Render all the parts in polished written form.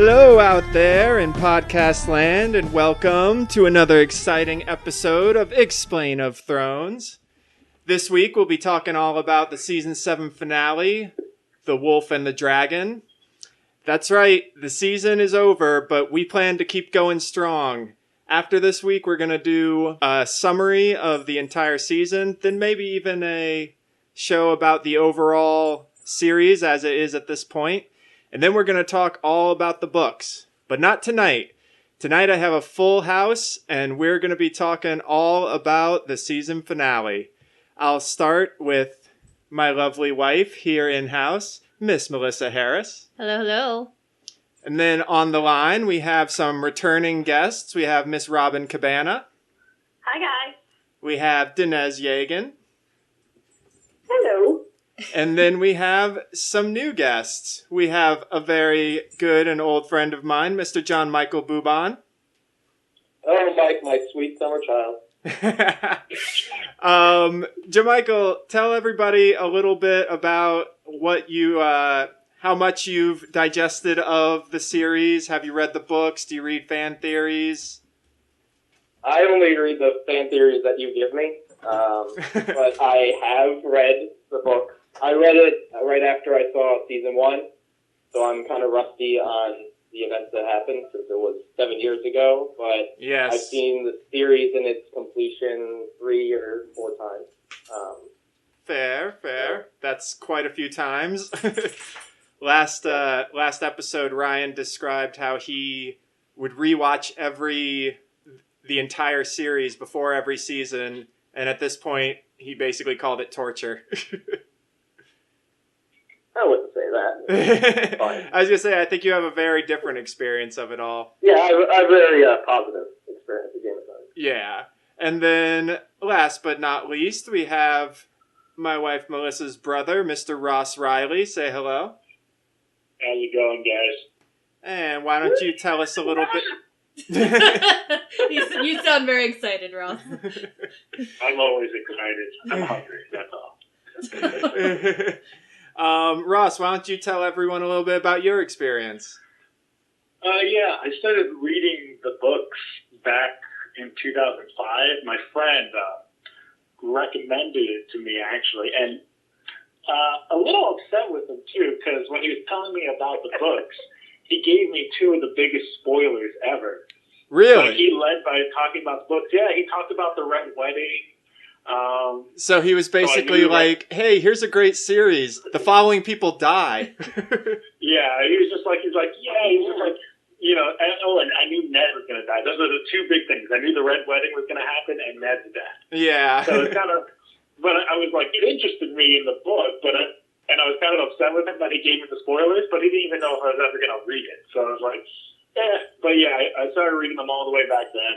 Hello out there in podcast land, and welcome to another exciting episode of Explain of Thrones. This week we'll be talking all about the season 7 finale, The Wolf and the Dragon. That's right, the season is over, but we plan to keep going strong. After this week we're going to do a summary of the entire season, then maybe even a show about the overall series as it is at this point. And then we're going to talk all about the books. But not tonight. Tonight I have a full house, and we're going to be talking all about the season finale. I'll start with my lovely wife here in-house, Miss Melissa Harris. Hello, hello. And then on the line, we have some returning guests. We have Miss Robin Cabana. Hi, guys. We have Dinez Yagan. Hello. And then we have some new guests. We have a very good and old friend of mine, Mr. John Michael Bouban. Oh, Mike, my sweet summer child. John Michael, tell everybody a little bit about what you, how much you've digested of the series. Have you read the books? Do you read fan theories? I only read the fan theories that you give me, but I have read the book. I read it right after I saw season 1, so I'm kind of rusty on the events that happened since it was 7 years ago, but yes. I've seen the series in its completion 3 or 4 times. Fair. That's quite a few times. Last episode, Ryan described how he would rewatch the entire series before every season, and at this point, he basically called it torture. I wouldn't say that. I was going to say, I think you have a very different experience of it all. Yeah, I have a very positive experience with Game of Thrones. Yeah. And then, last but not least, we have my wife Melissa's brother, Mr. Ross Riley. Say hello. How's it going, guys? And why don't you tell us a little bit... You sound very excited, Ross. I'm always excited. I'm hungry, that's all. Ross, why don't you tell everyone a little bit about your experience? Yeah, I started reading the books back in 2005. My friend recommended it to me, actually, and a little upset with him, too, because when he was telling me about the books, he gave me 2 of the biggest spoilers ever. Really? Like, he led by talking about the books. Yeah, he talked about the Red Wedding. So he was basically like, hey, here's a great series. The following people die. Yeah, he's just like, you know, and I knew Ned was going to die. Those are the 2 big things. I knew the Red Wedding was going to happen and Ned's death. Yeah. So it's kind of, but I was like, it interested me in the book, and I was kind of upset with him that he gave me the spoilers, but he didn't even know if I was ever going to read it. So I was like, but yeah, I started reading them all the way back then.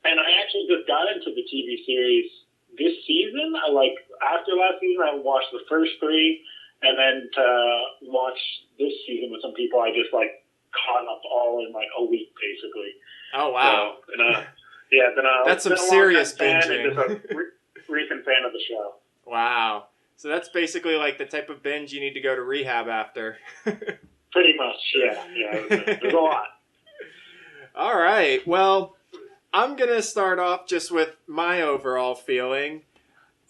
And I actually just got into the TV series this season. After last season, I watched the first 3, and then to watch this season with some people, I just caught up all in a week, basically. Oh, wow. So, then that's some serious binging. And just a recent fan of the show. Wow. So that's basically like the type of binge you need to go to rehab after. Pretty much, yeah. There's a lot. All right. Well, I'm going to start off just with my overall feeling.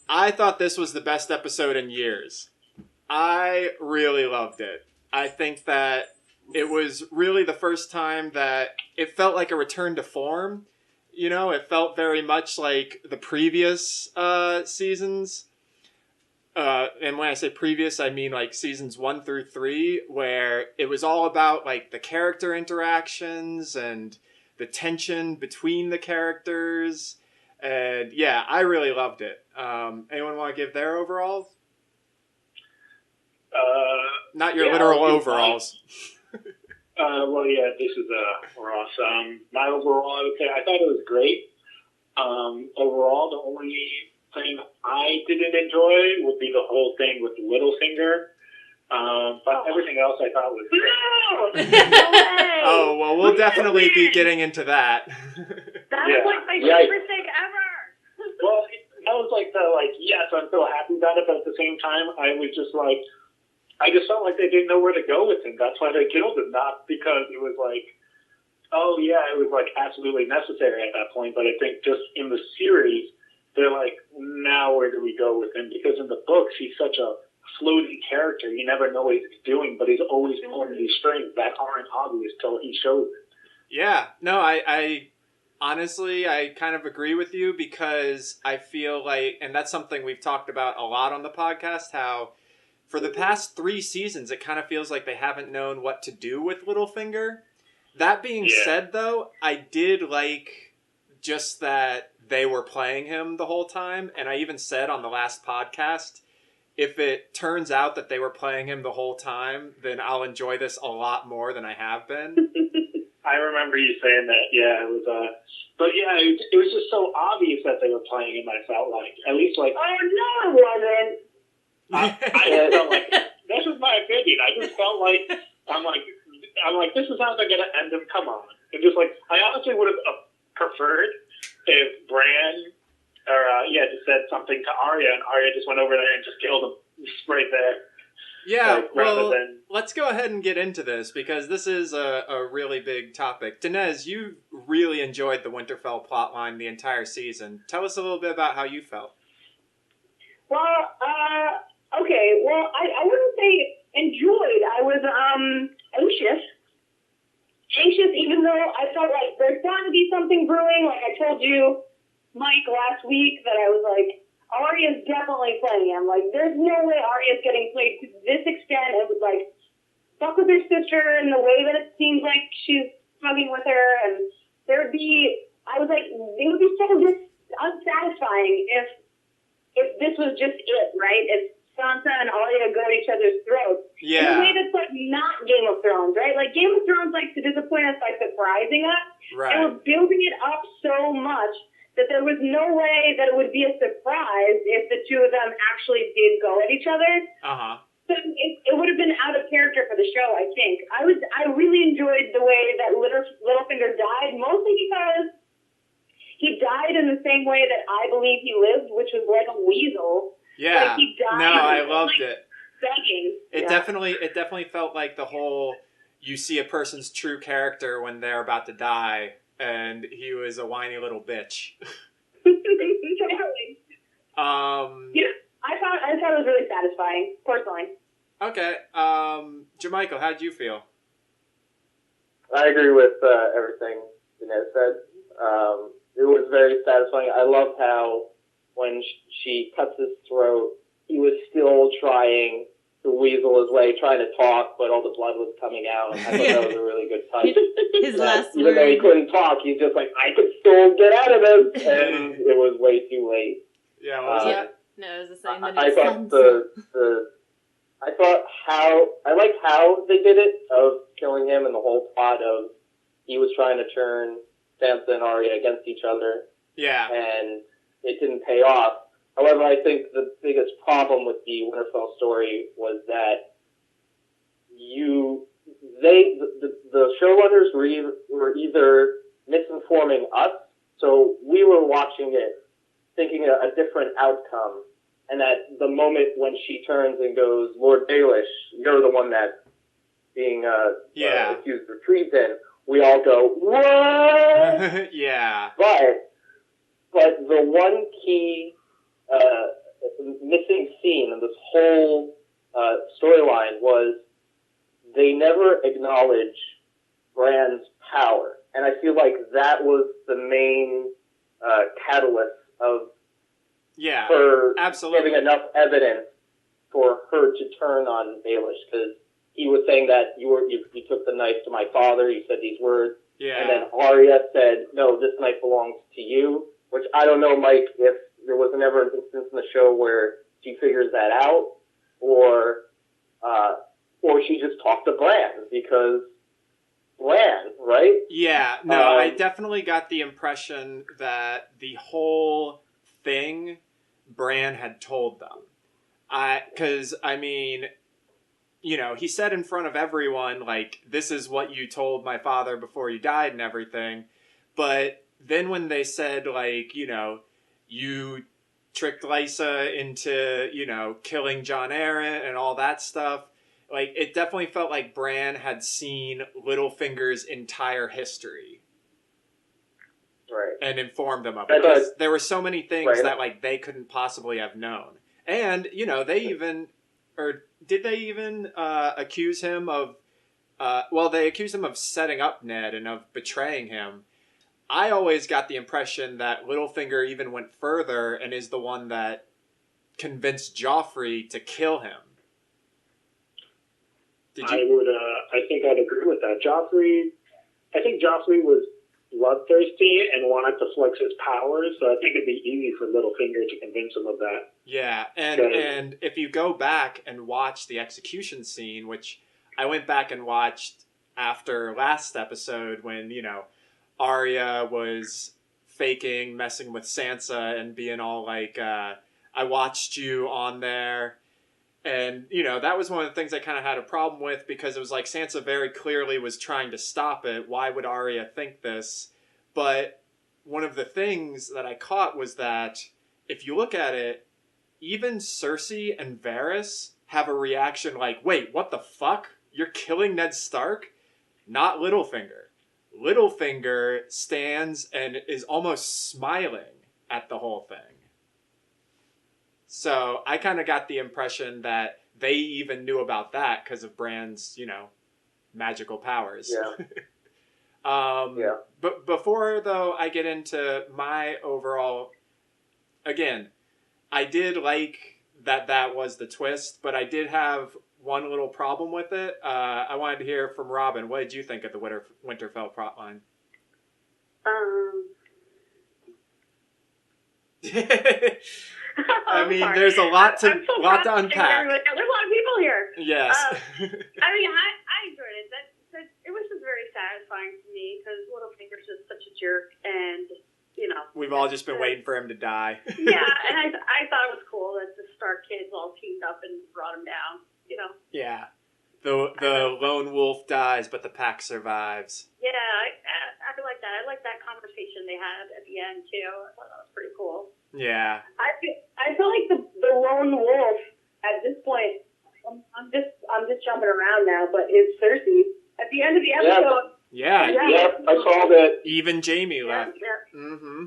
I thought this was the best episode in years. I really loved it. I think that it was really the first time that it felt like a return to form. You know, it felt very much like the previous seasons. And when I say previous, I mean like seasons 1 through 3, where it was all about like the character interactions and the tension between the characters. And yeah, I really loved it. Anyone want to give their overalls? Not your literal overalls. Well, yeah, this is Ross. My overall, I thought it was great. Overall, the only thing I didn't enjoy would be the whole thing with Littlefinger. But everything else I thought was great. Oh, well, we'll definitely be getting into that. That was like my favorite thing ever. Well, I was yes, I'm so happy about it, but at the same time, I was just like, I just felt like they didn't know where to go with him. That's why they killed him, not because it was like, oh yeah, it was like absolutely necessary at that point. But I think just in the series, they're like, now where do we go with him? Because in the books, he's such a floating character. You never know what he's doing, but he's always pulling these strings that aren't obvious till he shows it. Yeah, no, I honestly, I kind of agree with you because I feel like, and that's something we've talked about a lot on the podcast, how for the past 3 seasons, it kind of feels like they haven't known what to do with Littlefinger. That being said, though, I did like just that they were playing him the whole time, and I even said on the last podcast, if it turns out that they were playing him the whole time, then I'll enjoy this a lot more than I have been. I remember you saying that, yeah, it was, but yeah, it was just so obvious that they were playing him, I felt like. At least, like... Oh, no, it wasn't. I just felt like, this is my opinion, I just felt like, I'm like, this is how they're going to end him, come on. And just like, I honestly would have preferred if Bran, just said something to Arya, and Arya just went over there and just killed him, just right there. Yeah, well, let's go ahead and get into this, because this is a really big topic. Dinez, you really enjoyed the Winterfell plotline the entire season. Tell us a little bit about how you felt. Well, okay, well, I wouldn't say enjoyed. I was, anxious, even though I felt like there's bound to be something brewing. Like I told you, Mike, last week, that I was like, Arya's definitely playing him. Like, there's no way Arya's getting played to this extent. It would, like, fuck with her sister in the way that it seems like she's fucking with her. And there would be, I was like, it would be so unsatisfying if this was just it, right? If Sansa and Arya go at each other's throats. Yeah. In a way that's, like, not Game of Thrones, right? Like, Game of Thrones likes to disappoint us by surprising us. Right. And we're building it up so much that there was no way that it would be a surprise if the two of them actually did go at each other. Uh-huh. So it would have been out of character for the show, I think. I really enjoyed the way that Littlefinger died, mostly because he died in the same way that I believe he lived, which was like a weasel. Yeah. Like he died. No, I loved it. Begging. It definitely felt like the whole, you see a person's true character when they're about to die, and he was a whiny little bitch. Totally. Yeah, I thought it was really satisfying, personally. Okay. Jermichael, how'd you feel? I agree with everything Dinez said. It was very satisfying. I loved how when she cuts his throat, he was still trying to weasel his way, trying to talk, but all the blood was coming out. I thought that was a really good touch. His last even though he couldn't talk, he's just like, I could still get out of this, and it was way too late. Yeah, what was that? No, it was the same. I liked how they did it, of killing him, and the whole plot of he was trying to turn Sansa and Arya against each other. Yeah. And it didn't pay off. However, I think the biggest problem with the Winterfell story was that the showrunners were either misinforming us, so we were watching it thinking a different outcome, and at the moment when she turns and goes, Lord Baelish, you're the one that's being accused of treason, we all go, what? Yeah. But the one key missing scene in this whole storyline was they never acknowledge Bran's power. And I feel like that was the main catalyst of her absolutely giving enough evidence for her to turn on Baelish, because he was saying that you took the knife to my father, you said these words, and then Arya said, no, this knife belongs to you, which I don't know, Mike, if there was never an instance in the show where she figures that out, or she just talked to Bran, because Bran, right? Yeah, no, I definitely got the impression that the whole thing Bran had told them. Because, I mean, you know, he said in front of everyone, like, this is what you told my father before you died and everything. But then when they said, like, you know, you tricked Lysa into, you know, killing Jon Arryn and all that stuff, like, it definitely felt like Bran had seen Littlefinger's entire history. Right. And informed them of it. Because there were so many things that, like, they couldn't possibly have known. And, you know, they even... Or did they even accuse him of... they accused him of setting up Ned and of betraying him. I always got the impression that Littlefinger even went further and is the one that convinced Joffrey to kill him. I think I'd agree with that. I think Joffrey was bloodthirsty and wanted to flex his powers, so I think it'd be easy for Littlefinger to convince him of that. Yeah, and if you go back and watch the execution scene, which I went back and watched after last episode when, you know, Arya was faking messing with Sansa and being all like, I watched you on there. And, you know, that was one of the things I kind of had a problem with because it was like Sansa very clearly was trying to stop it. Why would Arya think this? But one of the things that I caught was that if you look at it, even Cersei and Varys have a reaction like, wait, what the fuck? You're killing Ned Stark? Not Littlefinger. Littlefinger stands and is almost smiling at the whole thing. So I kind of got the impression that they even knew about that because of Bran's, you know, magical powers. Yeah. But before, though, I get into my overall... Again, I did like that was the twist, but I did have one little problem with it. I wanted to hear from Robin. What did you think of the Winterfell plotline? I mean, sorry. there's a lot to I'm so unpack. There's a lot of people here. Yes. I mean, I enjoyed it. That it was just very satisfying to me because Littlefinger's just such a jerk, and you know. We've all just been waiting for him to die. Yeah, and I thought it was cool that the Stark kids all teamed up and brought him down. You know. Yeah. The lone wolf dies, but the pack survives. Yeah, I like that. I like that conversation they had at the end too. I thought that was pretty cool. Yeah. I feel like the lone wolf at this point. I'm just jumping around now, but it's Cersei at the end of the episode. Yeah. I saw that. Even Jamie left. Yeah. Mm-hmm.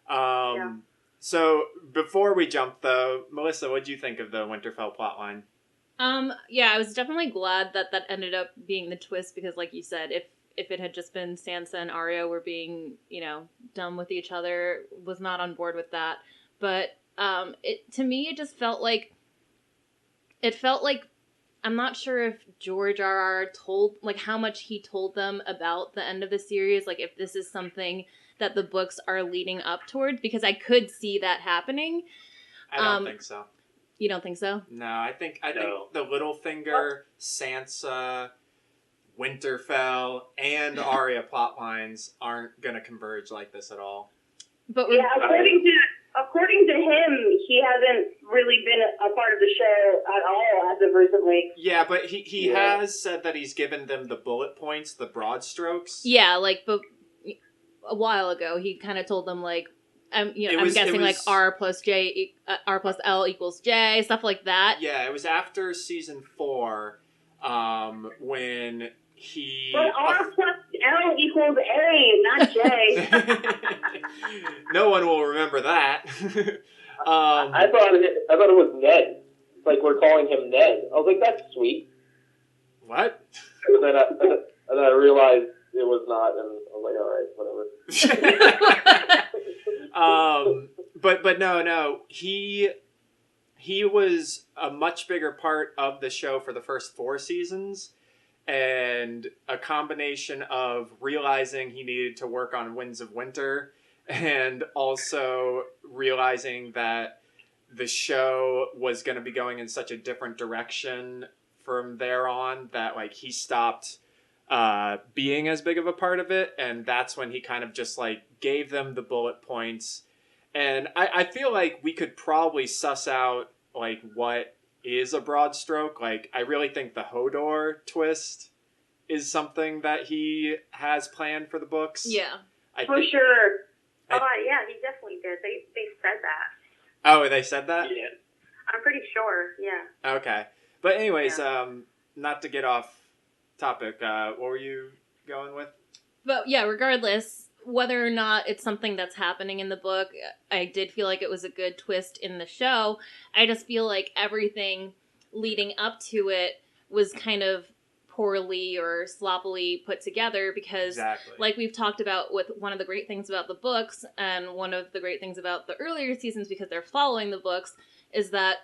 Yeah. So before we jump, though, Melissa, what did you think of the Winterfell plotline? Yeah, I was definitely glad that ended up being the twist because, like you said, if it had just been Sansa and Arya were being, you know, dumb with each other, was not on board with that. But to me, it just felt like I'm not sure if George R.R. told, like, how much he told them about the end of the series, like, if this is something that the books are leading up towards, because I could see that happening. I don't think so. You don't think so? No, I think the Littlefinger, Sansa, Winterfell, and Arya plotlines aren't going to converge like this at all. But yeah, according to him, he hasn't really been a part of the show at all as of recently. Yeah, but he has said that he's given them the bullet points, the broad strokes. Yeah, like, but a while ago, he kind of told them, like, I'm guessing like R plus L equals J, stuff like that. Yeah, it was after season 4, when he. But R plus L equals A, not J. No one will remember that. I thought it was Ned. Like we're calling him Ned. I was like, that's sweet. What? And then I realized it was not, and I was like, all right, whatever. But no, he was a much bigger part of the show for the first 4 seasons, and a combination of realizing he needed to work on Winds of Winter, and also realizing that the show was going to be going in such a different direction from there on that, like, he stopped being as big of a part of it, and that's when he kind of just, like, gave them the bullet points. And I feel like we could probably suss out, like, what is a broad stroke. Like, I really think the Hodor twist is something that he has planned for the books. Yeah. For sure. Yeah, he definitely did. They said that. Oh, they said that? Yeah. I'm pretty sure, yeah. Okay. But anyways, not to get off topic, what were you going with? But yeah, regardless, whether or not it's something that's happening in the book, I did feel like it was a good twist in the show. I just feel like everything leading up to it was kind of poorly or sloppily put together because, like we've talked about with one of the great things about the books and one of the great things about the earlier seasons because they're following the books is that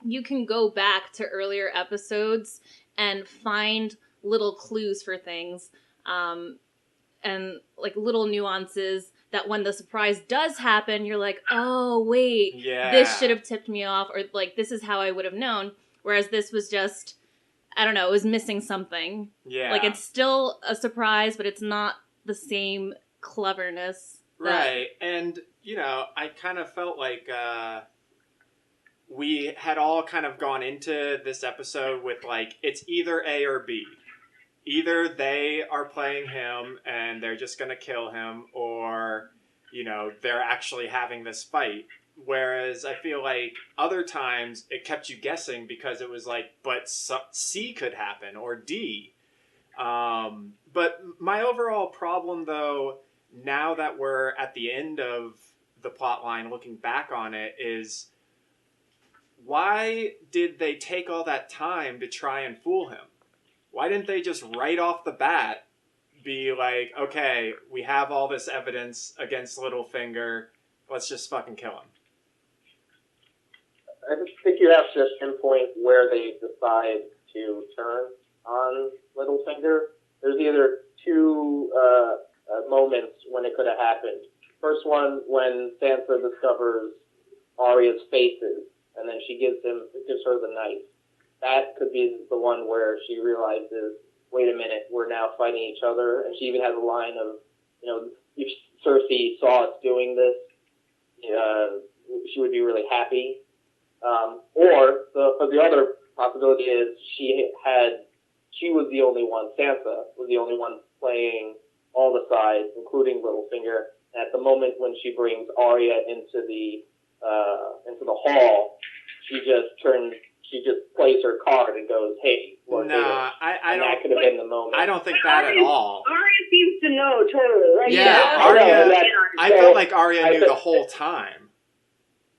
you can go back to earlier episodes and find little clues for things. And like little nuances that when the surprise does happen, you're like, oh, wait, this should have tipped me off, or like, this is how I would have known. Whereas this was just, I don't know, it was missing something. Yeah. Like, it's still a surprise, but it's not the same cleverness. Right. And, you know, I kind of felt like we had all kind of gone into this episode with, like, it's either A or B. Either they are playing him and they're just going to kill him, or, you know, they're actually having this fight. Whereas I feel like other times it kept you guessing because it was like, but C could happen, or D. But my overall problem, though, now that we're at the end of the plot line, looking back on it, is why did they take all that time to try and fool him? Why didn't they just right off the bat be like, okay, we have all this evidence against Littlefinger, let's just fucking kill him? I just think you have to pinpoint where they decide to turn on Littlefinger. There's either two moments when it could have happened. First one, when Sansa discovers Arya's faces, and then she gives her the knife. That could be the one where she realizes, wait a minute, we're now fighting each other. And she even has a line of, you know, if Cersei saw us doing this, she would be really happy. Or the other possibility is she was the only one, Sansa was the only one playing all the sides, including Littlefinger. And at the moment when she brings Arya into the hall, she just plays her card and goes, "Hey, look." I don't. That could have been the moment. I don't think that at all. Arya seems to know totally. Right? Yeah, Arya. I felt like Arya knew the whole time.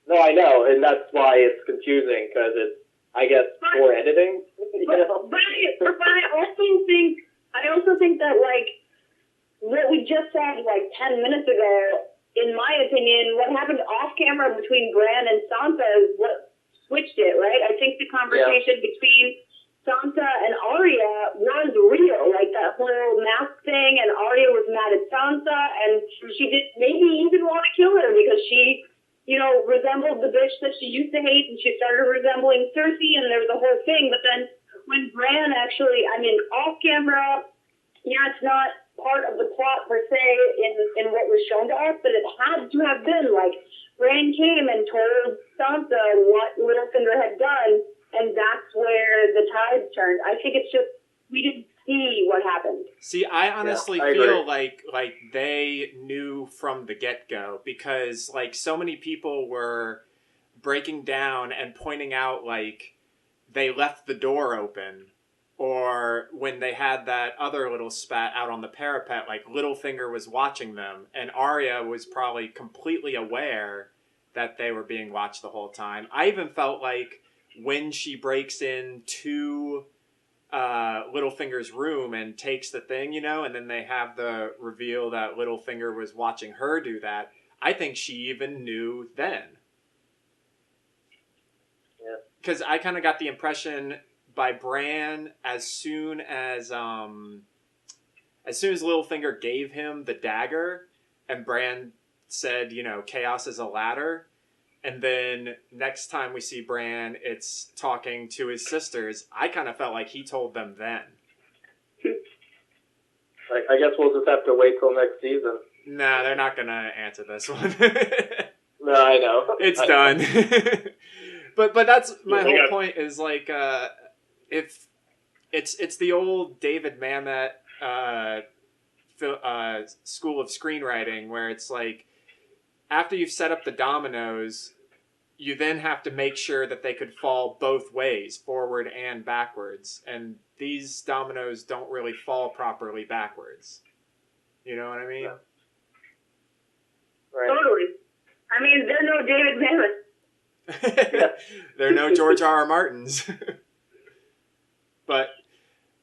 No, I know, and that's why it's confusing because it's, I guess, poor editing. But I also think that like what we just said like 10 minutes ago, in my opinion, what happened off camera between Bran and Sansa is what switched it, right? I think the conversation between Sansa and Arya was real, like that whole mask thing, and Arya was mad at Sansa, and she did maybe even want to kill her because she, you know, resembled the bitch that she used to hate, and she started resembling Cersei, and there was a whole thing. But then when Bran actually, I mean, off camera, yeah, it's not part of the plot per se in what was shown to us, but it had to have been like Bran came and told Sansa what Littlefinger had done, and that's where the tides turned. I think it's just we didn't see what happened. See, I honestly feel like they knew from the get-go because like so many people were breaking down and pointing out like they left the door open, or when they had that other little spat out on the parapet, like Littlefinger was watching them, and Arya was probably completely aware that they were being watched the whole time. I even felt like when she breaks into Littlefinger's room and takes the thing, you know, and then they have the reveal that Littlefinger was watching her do that, I think she even knew then. Yeah. Because I kind of got the impression by Bran, as soon as Littlefinger gave him the dagger, and Bran said, you know, chaos is a ladder, and then next time we see Bran, it's talking to his sisters. I kind of felt like he told them then. I guess we'll just have to wait till next season. Nah, they're not gonna answer this one. No, I know. It's done. But that's my whole point is like, if it's the old David Mamet school of screenwriting where it's like after you've set up the dominoes, you then have to make sure that they could fall both ways, forward and backwards. And these dominoes don't really fall properly backwards. You know what I mean? Right. Totally. I mean, they're no David Mamet. They're no George R.R. Martins. But,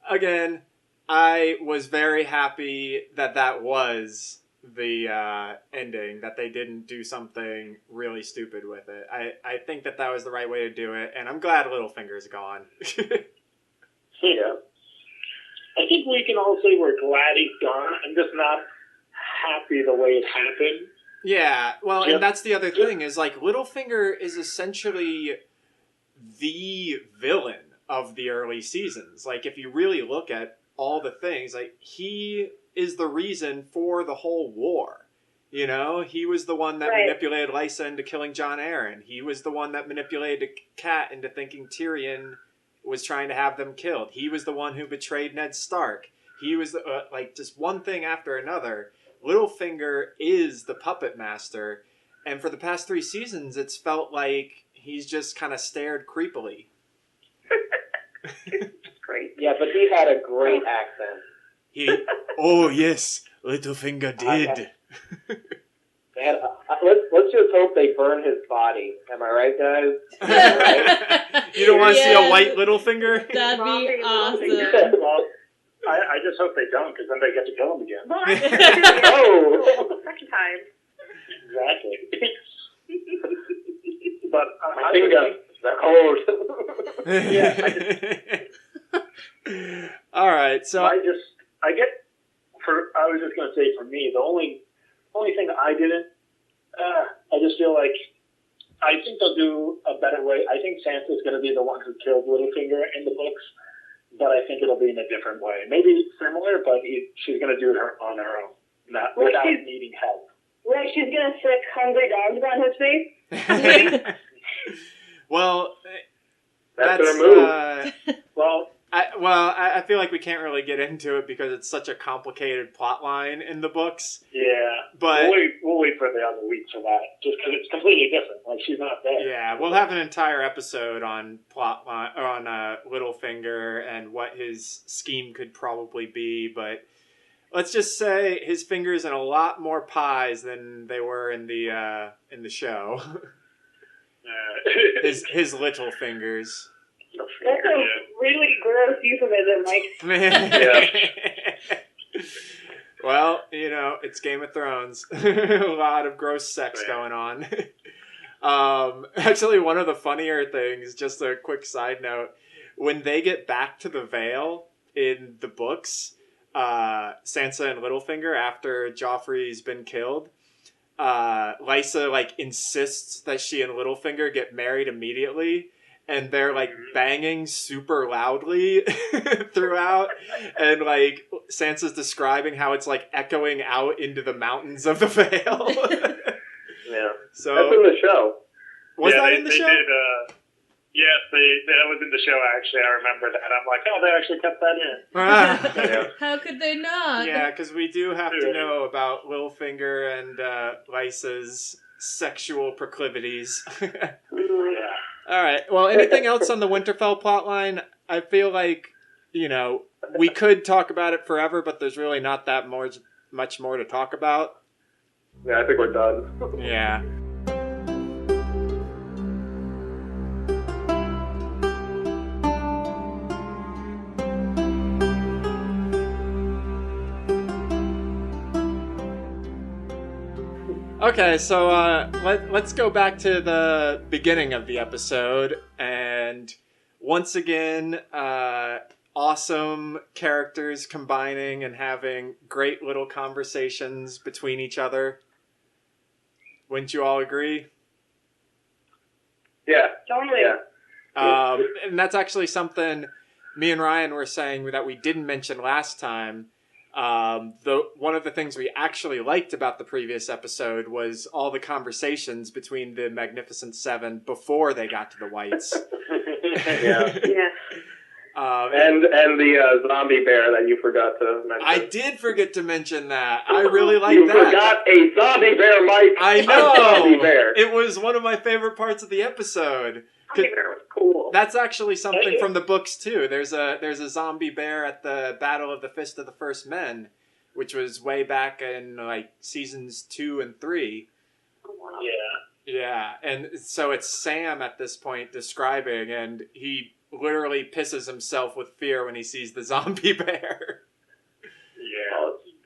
again, I was very happy that was the ending, that they didn't do something really stupid with it. I think that was the right way to do it, and I'm glad Littlefinger's gone. Yeah. I think we can all say we're glad he's gone. I'm just not happy the way it happened. Yeah, well, Yep. and that's the other thing, is like Littlefinger is essentially the villain of the early seasons. Like, if you really look at all the things, like, he is the reason for the whole war. You know, he was the one that Right. manipulated Lysa into killing Jon Arryn. He was the one that manipulated Cat into thinking Tyrion was trying to have them killed. He was the one who betrayed Ned Stark. He was like just one thing after another. Littlefinger is the puppet master, and for the past 3 seasons, it's felt like he's just kind of stared creepily. Great. Yeah, but he had a great accent. Oh yes, Littlefinger did. Man, let's just hope they burn his body. Am I right, guys? You don't want to see a Yes. white Littlefinger? That'd be awesome. Well, I just hope they don't, because then they get to kill him again. Well, I think it's gonna be Oh. second time. Exactly. But I think the cold. All right, so I was just going to say, for me, the only thing I didn't, I just feel like, I think they'll do a better way. I think Sansa's going to be the one who killed Littlefinger in the books, but I think it'll be in a different way. Maybe similar, but she's going to do it on her own, without needing help. Like she's gonna stick hungry dogs on his face. well, That's her move. Well, I feel like we can't really get into it because it's such a complicated plot line in the books. yeah. But We'll wait for the other week for that, just because it's completely different. Like, she's not there. yeah, we'll have an entire episode on plot line, on Littlefinger and what his scheme could probably be. But let's just say his fingers in a lot more pies than they were in the show. his little fingers. That's a really gross euphemism, Mike. Well, you know, it's Game of Thrones. A lot of gross sex going on. Actually, one of the funnier things, just a quick side note, when they get back to the Vale in the books, Sansa and Littlefinger, after Joffrey's been killed, Lysa, insists that she and Littlefinger get married immediately. And they're, banging super loudly throughout. And, Sansa's describing how it's, echoing out into the mountains of the Vale. Yeah. So, that's in the show. Was that in the they show? Did, yes, that was in the show, actually. I remember that. I'm like, oh, they actually kept that in. Yeah. How could they not? Yeah, because we do have to know about Littlefinger and Lysa's sexual proclivities. Yeah. All right. Well, anything else on the Winterfell plotline? I feel like, we could talk about it forever, but there's really not that much more to talk about. Yeah, I think we're done. Yeah. Okay, so let's go back to the beginning of the episode, and once again, awesome characters combining and having great little conversations between each other. Wouldn't you all agree? Yeah. Totally. Yeah. And that's actually something me and Ryan were saying that we didn't mention last time. One of the things we actually liked about the previous episode was all the conversations between the Magnificent Seven before they got to the Whites. Yeah. Yeah. And the zombie bear that you forgot to mention. I did forget to mention that. I really like you that. You forgot a zombie bear, Mike. I know. A zombie bear. It was one of my favorite parts of the episode. Zombie bear was cool. That's actually something from the books too. There's a zombie bear at the Battle of the Fist of the First Men, which was way back in like seasons 2 and 3. Yeah. Yeah, and so it's Sam at this point describing, and he literally pisses himself with fear when he sees the zombie bear.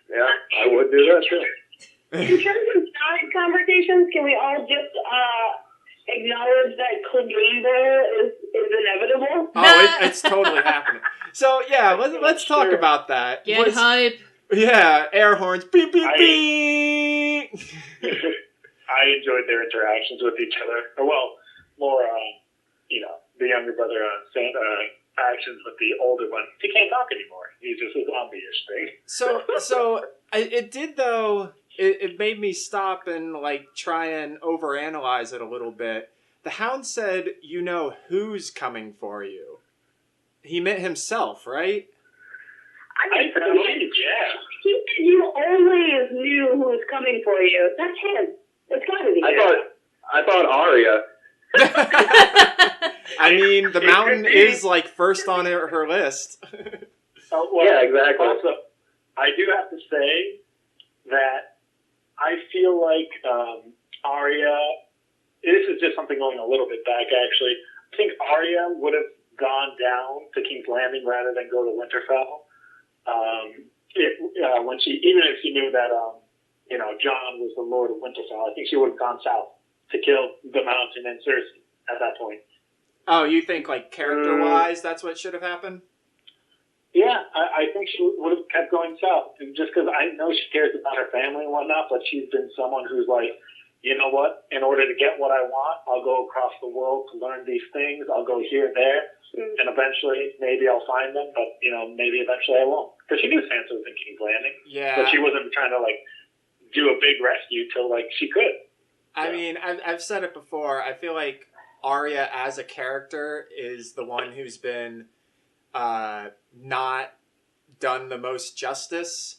Yeah, I would do that too. In terms of side conversations, can we all just acknowledge that Clegane Bear is inevitable? Oh, it's totally happening. So yeah, let's talk about that. Get hype. Yeah, air horns. Beep beep beep. I enjoyed their interactions with each other. Well, more, the younger brother actions with the older one. He can't talk anymore. He's just a zombie-ish thing. So it did though. It made me stop and like try and overanalyze it a little bit. The Hound said, "You know who's coming for you." He meant himself, right? I believe, yeah. He said you always knew who was coming for you. That's him. It's gotta be. I thought Arya. I mean, the mountain is like first on her list. Yeah, exactly. Also, I do have to say that I feel like Arya. This is just something going a little bit back, actually. I think Arya would have gone down to King's Landing rather than go to Winterfell. When even if she knew that Jon was the Lord of Winterfell, I think she would have gone south to kill the Mountain and Cersei at that point. Oh, you think like character-wise, that's what should have happened? Yeah, I think she would have kept going south, and just because I know she cares about her family and whatnot, but she's been someone who's like, you know what? In order to get what I want, I'll go across the world to learn these things. I'll go here, there, and eventually maybe I'll find them, but maybe eventually I won't. Because she knew Sansa was in King's Landing, but she wasn't trying to like do a big rescue till like she could. I mean, I've said it before. I feel like Arya as a character is the one who's been not done the most justice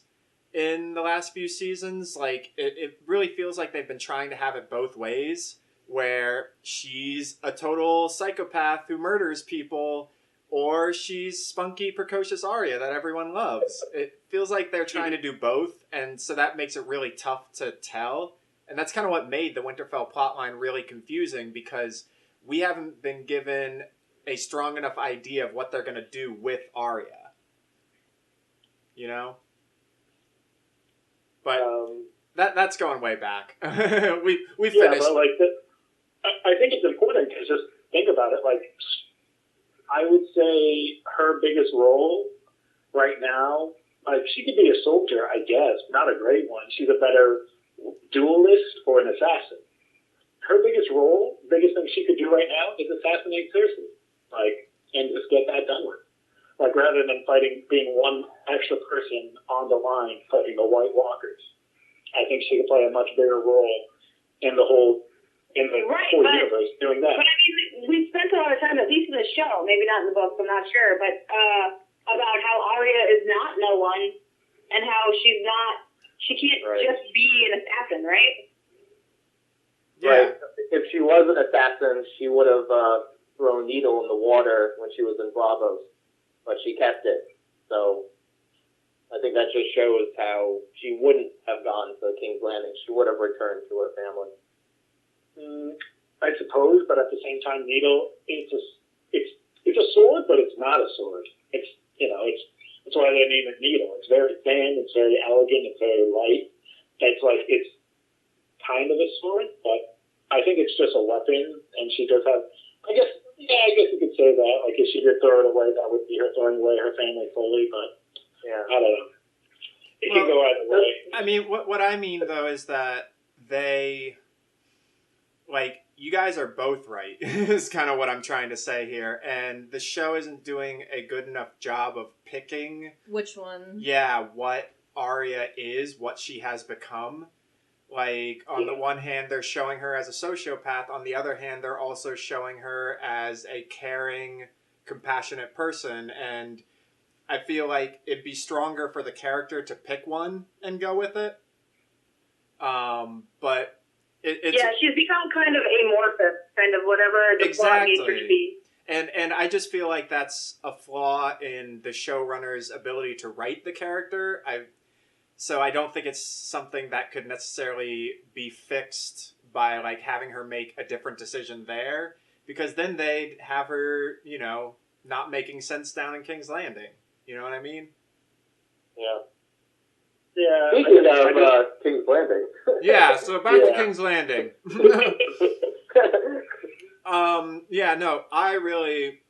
in the last few seasons. Like, it really feels like they've been trying to have it both ways, where she's a total psychopath who murders people, or she's spunky, precocious Arya that everyone loves. It feels like they're trying to do both, and so that makes it really tough to tell. And that's kind of what made the Winterfell plotline really confusing, because we haven't been given a strong enough idea of what they're going to do with Arya. You know? But that's going way back. we finished. But like I think it's important to just think about it. Like, I would say her biggest role right now, like, she could be a soldier, I guess, not a great one. She's a better duelist or an assassin. Her biggest thing she could do right now is assassinate Cersei, and just get that done with. Like, rather than being one extra person on the line fighting the White Walkers, I think she could play a much bigger role in the whole universe doing that. But I mean, we spent a lot of time, at least in the show, maybe not in the books, I'm not sure, but about how Arya is not no one, and how she can't just be an assassin, right? Yeah. Right. If she was an assassin, she would have thrown Needle in the water when she was in Bravos, but she kept it. So I think that just shows how she wouldn't have gone to King's Landing. She would have returned to her family. I suppose, but at the same time, Needle, it's a sword, but it's not a sword. That's why they name it Needle. It's very thin, it's very elegant, it's very light. It's kind of a sword, but I think it's just a weapon, and she does have, I guess you could say that. Like, if she did throw it away, that would be her throwing away her family fully, but yeah, I don't know. It can go either way. I mean, what I mean, though, is that they, you guys are both right, is kind of what I'm trying to say here, and the show isn't doing a good enough job of picking... Which one? Yeah, what Arya is, what she has become. Like, on the one hand, they're showing her as a sociopath. On the other hand, they're also showing her as a caring, compassionate person, and I feel like it'd be stronger for the character to pick one and go with it. But it's she's become kind of amorphous, kind of whatever the plot needs her to be. And I just feel like that's a flaw in the showrunner's ability to write the character. So I don't think it's something that could necessarily be fixed by like having her make a different decision there, because then they'd have her, you know, not making sense down in King's Landing. You know what I mean? Yeah. Yeah. Speaking of King's Landing. Yeah, so back to King's Landing. Yeah, no, I really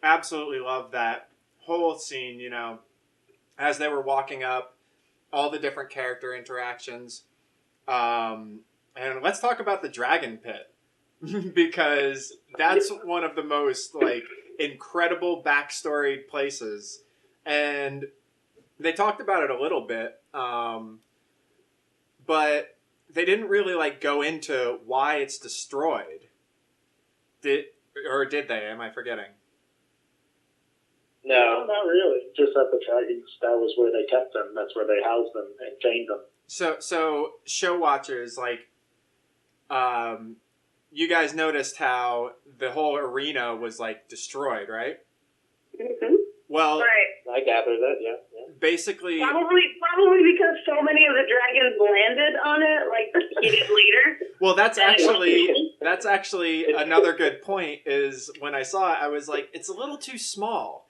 absolutely love that whole scene, you know, as they were walking up, all the different character interactions. And let's talk about the Dragon Pit, because that's one of the most, like, incredible backstory places. And they talked about it a little bit, but they didn't really, like, go into why it's destroyed. Did they? Am I forgetting? No, not really. Just that the dragons, that was where they kept them. That's where they housed them and chained them. So show watchers, like, you guys noticed how the whole arena was, like, destroyed, right? Mm-hmm. Well, right. I gathered that, yeah. Basically... Probably because so many of the dragons landed on it, like, repeated later. Well, that's actually another good point, is when I saw it, I was like, it's a little too small.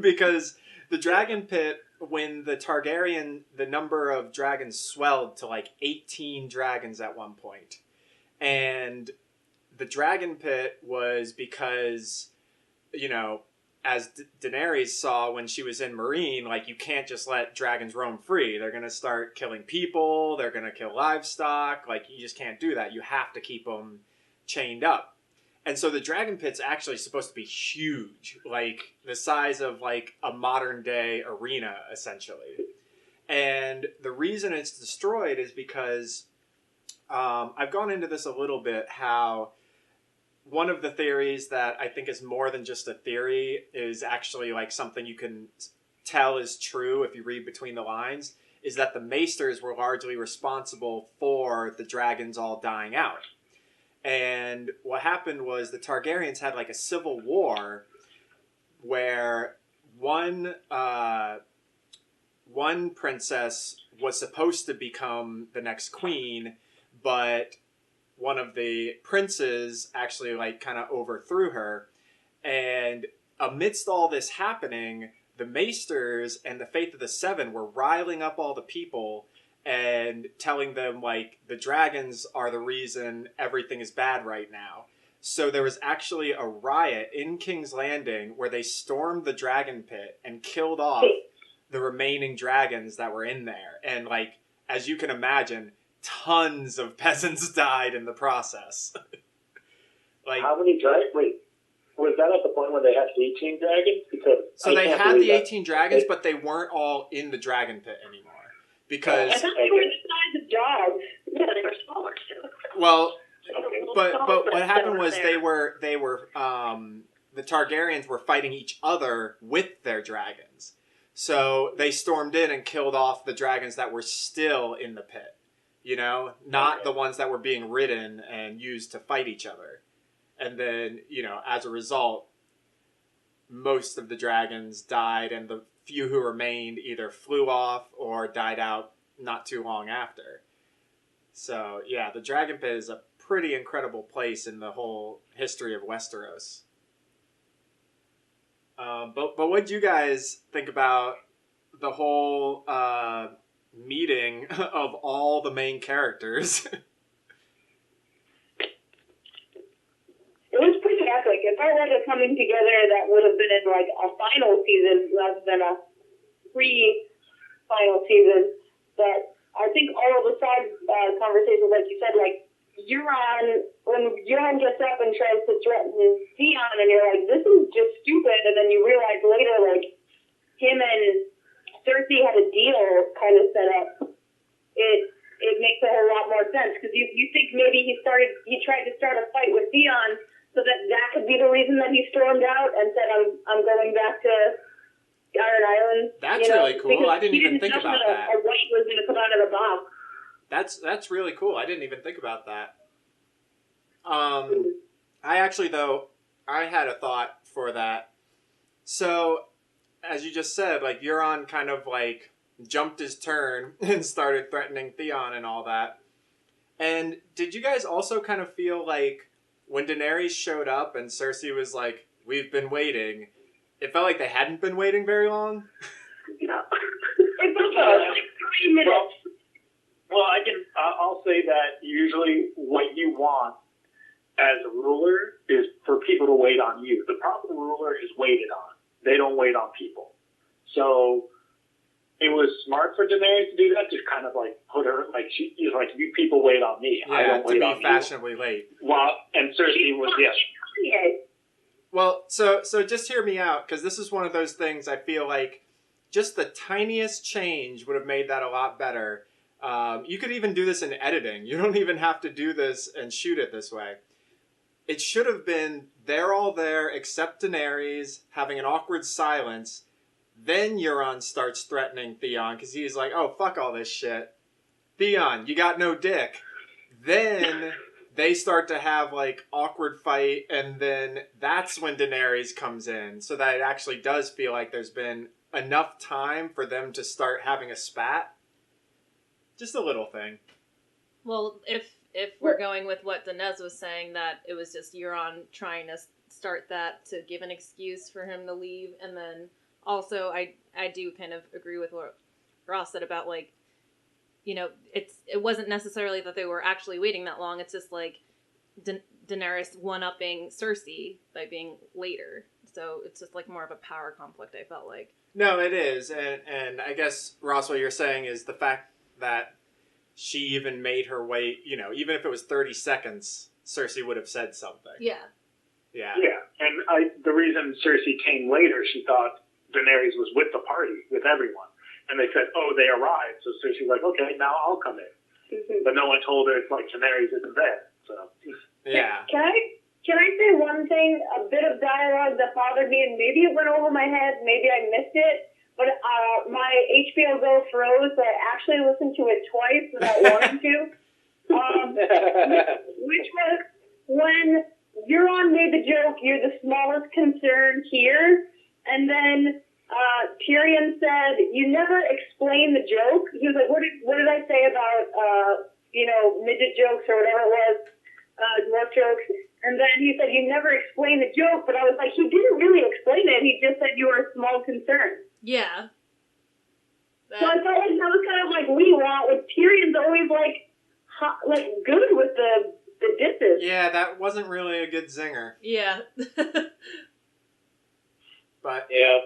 Because the Dragon Pit, when the Targaryen, the number of dragons swelled to like 18 dragons at one point. And the Dragon Pit was because, you know, as Daenerys saw when she was in Meereen, like, you can't just let dragons roam free. They're going to start killing people. They're going to kill livestock. Like, you just can't do that. You have to keep them chained up. And so the Dragon Pit's actually supposed to be huge, like the size of like a modern day arena, essentially. And the reason it's destroyed is because I've gone into this a little bit, how one of the theories that I think is more than just a theory is actually like something you can tell is true if you read between the lines, is that the Maesters were largely responsible for the dragons all dying out. And what happened was the Targaryens had like a civil war where one princess was supposed to become the next queen, but one of the princes actually like kind of overthrew her. And amidst all this happening, the Maesters and the Faith of the Seven were riling up all the people and telling them, like, the dragons are the reason everything is bad right now. So there was actually a riot in King's Landing where they stormed the Dragon Pit and killed off the remaining dragons that were in there. And, like, as you can imagine, tons of peasants died in the process. Like, how many dragons? Wait, was that at the point when they had 18 dragons? Because so they had the 18 dragons, but they weren't all in the Dragon Pit anymore. Because I thought they were the size of dogs. Yeah, they were smaller too. Well, but what happened was they were the Targaryens were fighting each other with their dragons. So they stormed in and killed off the dragons that were still in the pit. You know, not the ones that were being ridden and used to fight each other. And then, you know, as a result, most of the dragons died, and the few who remained either flew off or died out not too long after. So, yeah, the Dragon Pit is a pretty incredible place in the whole history of Westeros. But what do you guys think about the whole meeting of all the main characters? It was pretty epic. It felt like a coming together that would have been in like a final season rather than a pre-final season. But I think all of the side conversations, like you said, like when Euron gets up and tries to threaten Theon, and you're like, this is just stupid. And then you realize later, like, him and Cersei had a deal kind of set up. It makes a whole lot more sense, because you think maybe he tried to start a fight with Theon So that could be the reason that he stormed out and said, I'm going back to Iron Island. That's really cool. I didn't even think about that. A white was going to come out of the bomb. That's really cool. I didn't even think about that. I actually, though, I had a thought for that. So, as you just said, like, Euron kind of, like, jumped his turn and started threatening Theon and all that. And did you guys also kind of feel like when Daenerys showed up and Cersei was like, we've been waiting, it felt like they hadn't been waiting very long? No. It felt like 3 minutes. Well, I'll say that usually what you want as a ruler is for people to wait on you. The proper ruler is waited on. They don't wait on people. So it was smart for Daenerys to do that, just kind of like put her, like, she's like, you people wait on me. Yeah, I don't wait on you. To be fashionably late. Well, and Cersei was, yes. Well, so just hear me out, because this is one of those things I feel like just the tiniest change would have made that a lot better. You could even do this in editing. You don't even have to do this and shoot it this way. It should have been they're all there except Daenerys having an awkward silence. Then Euron starts threatening Theon because he's like, oh, fuck all this shit. Theon, you got no dick. Then they start to have like awkward fight, and then that's when Daenerys comes in, so that it actually does feel like there's been enough time for them to start having a spat. Just a little thing. Well, if we're going with what Danez was saying, that it was just Euron trying to start that to give an excuse for him to leave, and then also I do kind of agree with what Ross said about, like, you know, it wasn't necessarily that they were actually waiting that long. It's just like Daenerys one-upping Cersei by being later. So it's just like more of a power conflict, I felt like. No, it is, and I guess, Ross, what you're saying is the fact that she even made her wait, you know, even if it was 30 seconds, Cersei would have said something. Yeah. Yeah. Yeah, and the reason Cersei came later, she thought Daenerys was with the party, with everyone. And they said, oh, they arrived. So Cersei's like, okay, now I'll come in. Mm-hmm. But no one told her, it's like, Daenerys isn't there. So. Yeah. Can I say one thing, a bit of dialogue that bothered me, and maybe it went over my head, maybe I missed it, but my HBO Go froze, so I actually listened to it twice without wanting to. Which was when Euron made the joke, you're the smallest concern here, and then Tyrion said, you never explain the joke. He was like, what did I say about, midget jokes or whatever it was, dwarf jokes? And then he said, you never explain the joke, but I was like, he didn't really explain it. He just said you were a small concern. Yeah. So I felt like that was kind of like we want, with Tyrion's always like good with the disses. Yeah, that wasn't really a good zinger. Yeah. But yeah.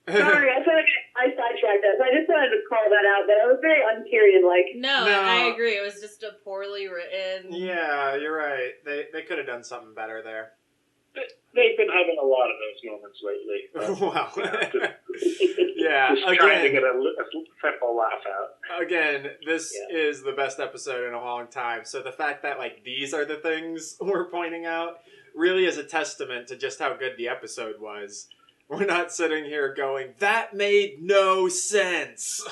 Sorry, I feel like I sidetracked that. So I just wanted to call that out. That it was very un-Tyrion-like. No, I agree. It was just a poorly written. Yeah, you're right. They could have done something better there. They've been having a lot of those moments lately. Wow. Yeah, just again, trying to get a simple laugh out. Again, this is the best episode in a long time. So the fact that, like, these are the things we're pointing out really is a testament to just how good the episode was. We're not sitting here going, that made no sense.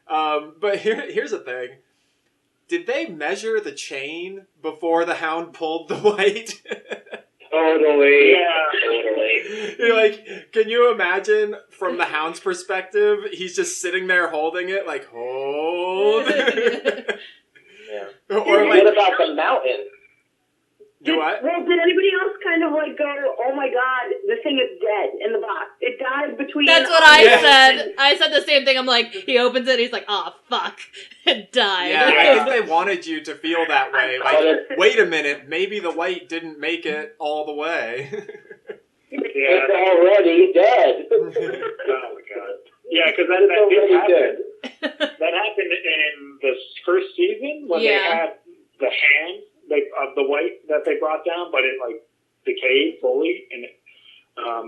But here's the thing. Did they measure the chain before the Hound pulled the white? Totally. Yeah. Totally. You're like, can you imagine from the Hound's perspective, he's just sitting there holding it, like, hold. Yeah. Or What like, about the mountain? do what? Well, did anybody else kind of like go, oh my god, the thing is dead in the box? It died between... That's what I said. I said the same thing. I'm like, he opens it, he's like, oh, fuck. It died. Yeah, I think they wanted you to feel that way. Like, wait a minute, maybe the white didn't make it all the way. It's already dead. Oh my god. Yeah, because that did happen. That happened in the first season when they had the hand of the white that they brought down, but it like decayed fully, and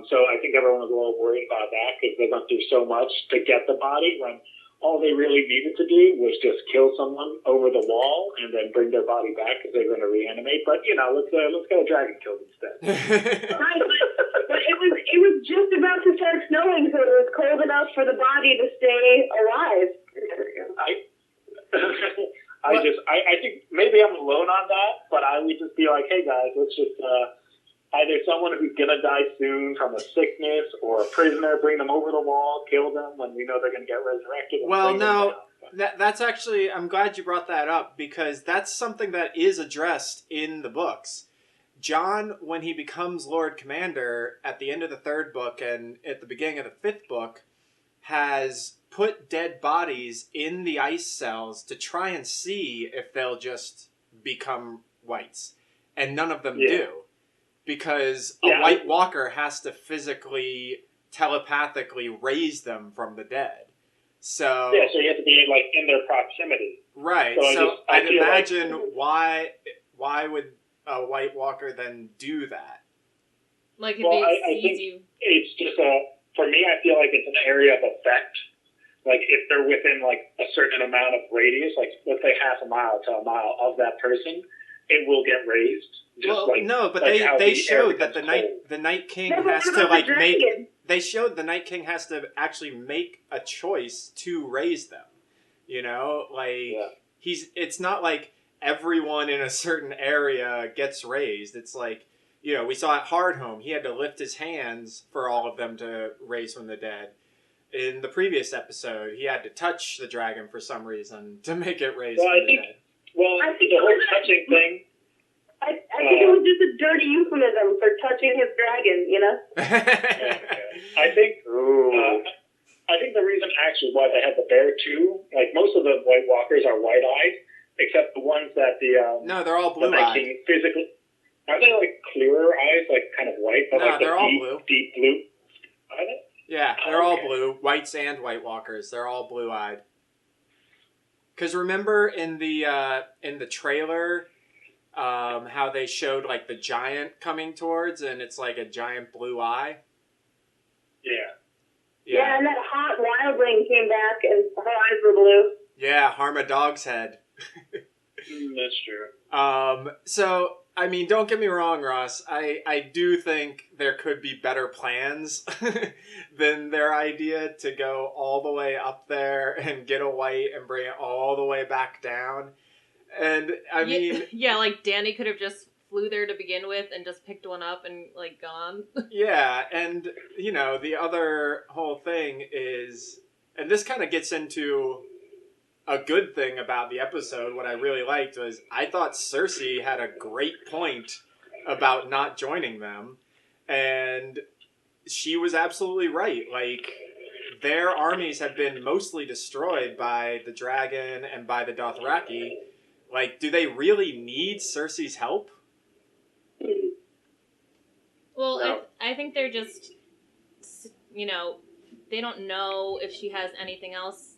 so I think everyone was a little worried about that because they went through so much to get the body. When all they really needed to do was just kill someone over the wall and then bring their body back because they're going to reanimate. But let's get a dragon killed instead. Right, but it was just about to start snowing, so it was cold enough for the body to stay alive. I think maybe I'm alone on that, but I would just be like, hey guys, let's just either someone who's gonna die soon from a sickness or a prisoner, bring them over the wall, kill them when we know they're gonna get resurrected. Well, no, that's actually, I'm glad you brought that up, because that's something that is addressed in the books. John, when he becomes Lord Commander at the end of the 3rd book and at the beginning of the 5th book, has put dead bodies in the ice cells to try and see if they'll just become whites. And none of them do. Because a White Walker has to physically, telepathically raise them from the dead. So so you have to be like in their proximity. Right. So I'd imagine why would a White Walker then do that? Like if they sees you. It's just for me, I feel like it's an area of effect. Like if they're within like a certain amount of radius, like let's say half a mile to a mile of that person, it will get raised. No, but they showed that the Night King has to like make. They showed the Night King has to actually make a choice to raise them. It's not like everyone in a certain area gets raised. It's like, we saw at Hardhome, he had to lift his hands for all of them to raise from the dead. In the previous episode, he had to touch the dragon for some reason to make it raise from the dead. Well, I think the whole touching thing. I think it was just a dirty euphemism for touching his dragon, I think the reason actually why they had the bear too, like most of the White Walkers are white-eyed, except the ones that no, they're all blue-eyed. Physically, are they like clearer eyes, like kind of white? But no, like they're all blue. Deep blue. Are they? Yeah, they're all blue. Whites and White Walkers. They're all blue-eyed. Because remember in the trailer, how they showed like the giant coming towards, and it's like a giant blue eye. Yeah, and that hot wildling came back, and her eyes were blue. Yeah, Harma Dog's head. That's true. So I mean, don't get me wrong, Ross. I do think there could be better plans than their idea to go all the way up there and get a white and bring it all the way back down. And I mean... Yeah, like Danny could have just flew there to begin with and just picked one up and like gone. Yeah, and the other whole thing is... And this kind of gets into... A good thing about the episode, what I really liked was I thought Cersei had a great point about not joining them, and she was absolutely right. Like, their armies have been mostly destroyed by the dragon and by the Dothraki. Like, do they really need Cersei's help? Well, no. I think they're just, they don't know if she has anything else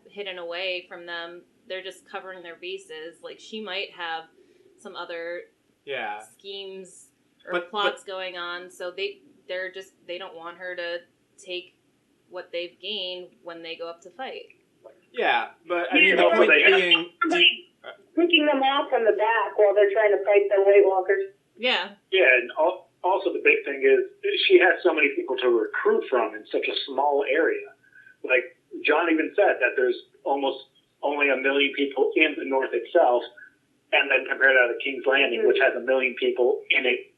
hidden away from them. They're just covering their bases. Like, she might have some other schemes or plots going on, so they don't want her to take what they've gained when they go up to fight. Yeah, but I mean, the point being... Picking them off from the back while they're trying to fight the White Walkers. Yeah. Yeah, and also the big thing is she has so many people to recruit from in such a small area. Like, John even said that there's almost only 1 million people in the north itself, and then compared to the King's Landing, which has 1 million people in it,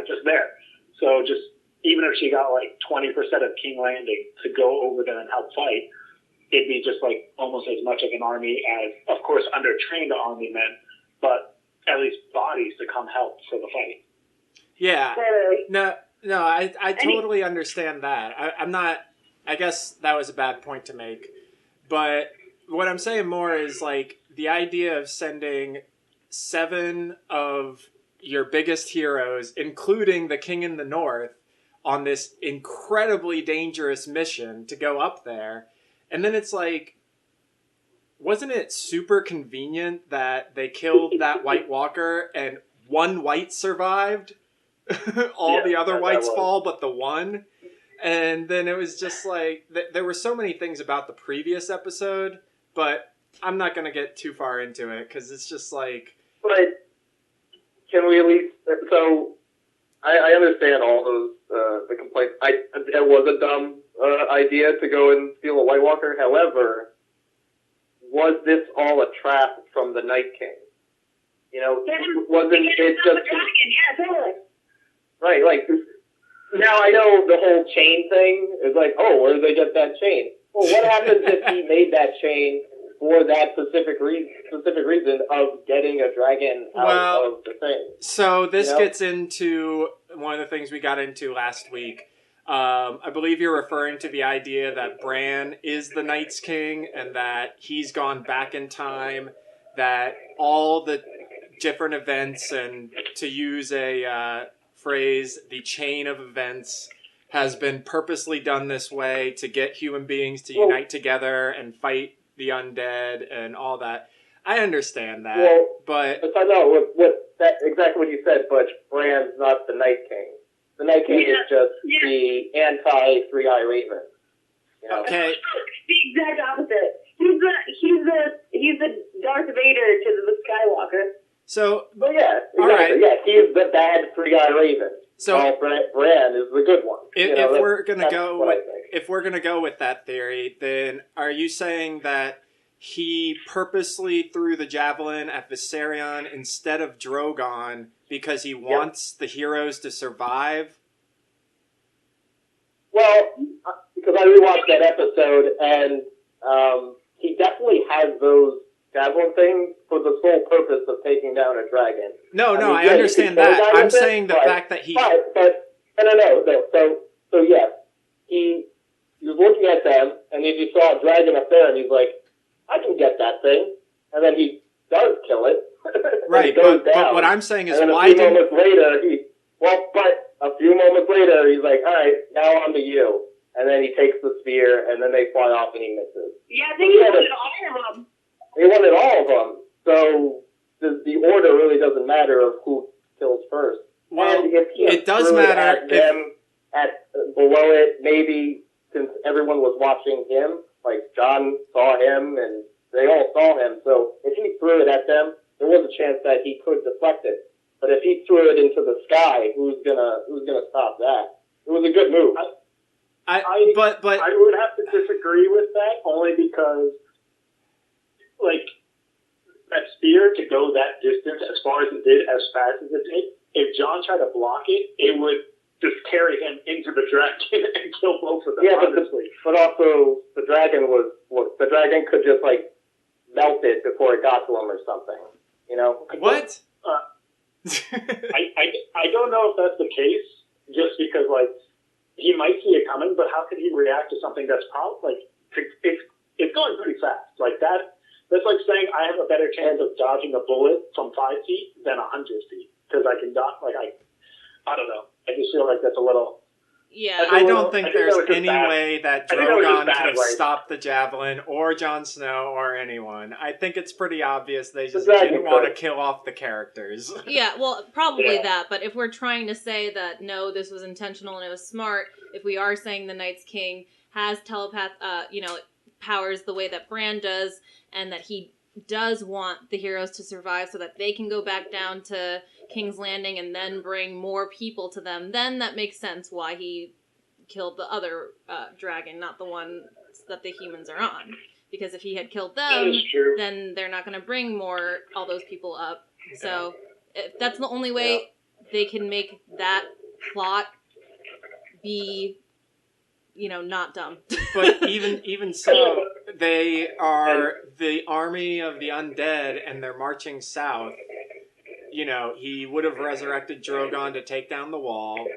just there. So just, even if she got like 20% of King Landing to go over there and help fight, it'd be just like almost as much of an army as, of course, under-trained army men, but at least bodies to come help for the fight. Yeah. No, I totally understand that. I'm not... I guess that was a bad point to make. But what I'm saying more is, like, the idea of sending 7 of your biggest heroes, including the King in the North, on this incredibly dangerous mission to go up there. And then it's like, wasn't it super convenient that they killed that White Walker and 1 white survived? All the other whites fall, but the one... And then it was just like, there were so many things about the previous episode, but I'm not going to get too far into it, because it's just like... But can we at least... So, I understand all those, the complaints. It was a dumb idea to go and steal a White Walker. However, was this all a trap from the Night King? You know, wasn't it just... Yeah, totally. Right, like... Now I know the whole chain thing is like, oh, where did they get that chain? Well, what happens if he made that chain for that specific reason of getting a dragon out of the thing? So this gets into one of the things we got into last week. I believe you're referring to the idea that Bran is the Night's King and that he's gone back in time, that all the different events, and to use a... phrase, the chain of events has been purposely done this way to get human beings to unite together and fight the undead and all that. I understand that, but I know that exactly what you said. But Bran's not the Night King. The Night King is just the anti-Three-Eye Raven. You know? Okay, the exact opposite. He's the Darth Vader to the Skywalker. So, well, yeah, exactly. All right. Yeah, he's the bad Three-Eye Raven. So, while Bran is the good one. If we're gonna go with that theory, then are you saying that he purposely threw the javelin at Viserion instead of Drogon because he wants the heroes to survive? Well, because I rewatched that episode, and he definitely has those javelin things for the sole purpose of taking down a dragon. No, I understand that. I'm saying the fact that he... But no. So yes, he was looking at them, and then he saw a dragon up there, and he's like, I can get that thing. And then he does kill it. Right, but what I'm saying is, why didn't... a few moments later, he's like, all right, now on to you. And then he takes the spear, and then they fly off, and he misses. Yeah, I think he wanted all of them. He wanted all of them. So the order really doesn't matter of who kills first. Well, and if it does matter. Below it, maybe since everyone was watching him, like John saw him and they all saw him. So if he threw it at them, there was a chance that he could deflect it. But if he threw it into the sky, who's gonna stop that? It was a good move. I would have to disagree with that only because, like, that spear to go that distance as far as it did, as fast as it did, if John tried to block it, it would just carry him into the dragon and kill both of them. Yeah, but also the dragon could just like melt it before it got to him or something. You know? What? I don't know if that's the case, just because like he might see it coming, but how could he react to something that's probably like it's going pretty fast like that? That's like saying I have a better chance of dodging a bullet from 5 feet than 100 feet because I can dodge. Like I don't know. I just feel like that's a little. Yeah, I don't think there's any way that Drogon could have stopped the javelin, or Jon Snow, or anyone. I think it's pretty obvious they just didn't want to kill off the characters. Yeah, well, probably that. But if we're trying to say that no, this was intentional and it was smart, if we are saying the Night's King has powers the way that Bran does, and that he does want the heroes to survive so that they can go back down to King's Landing and then bring more people to them, then that makes sense why he killed the other dragon, not the one that the humans are on. Because if he had killed them, then they're not going to bring all those people up. Yeah. So that's the only way they can make that plot be, not dumb. But even so, they are the army of the undead, and they're marching south. He would have resurrected Drogon to take down the wall.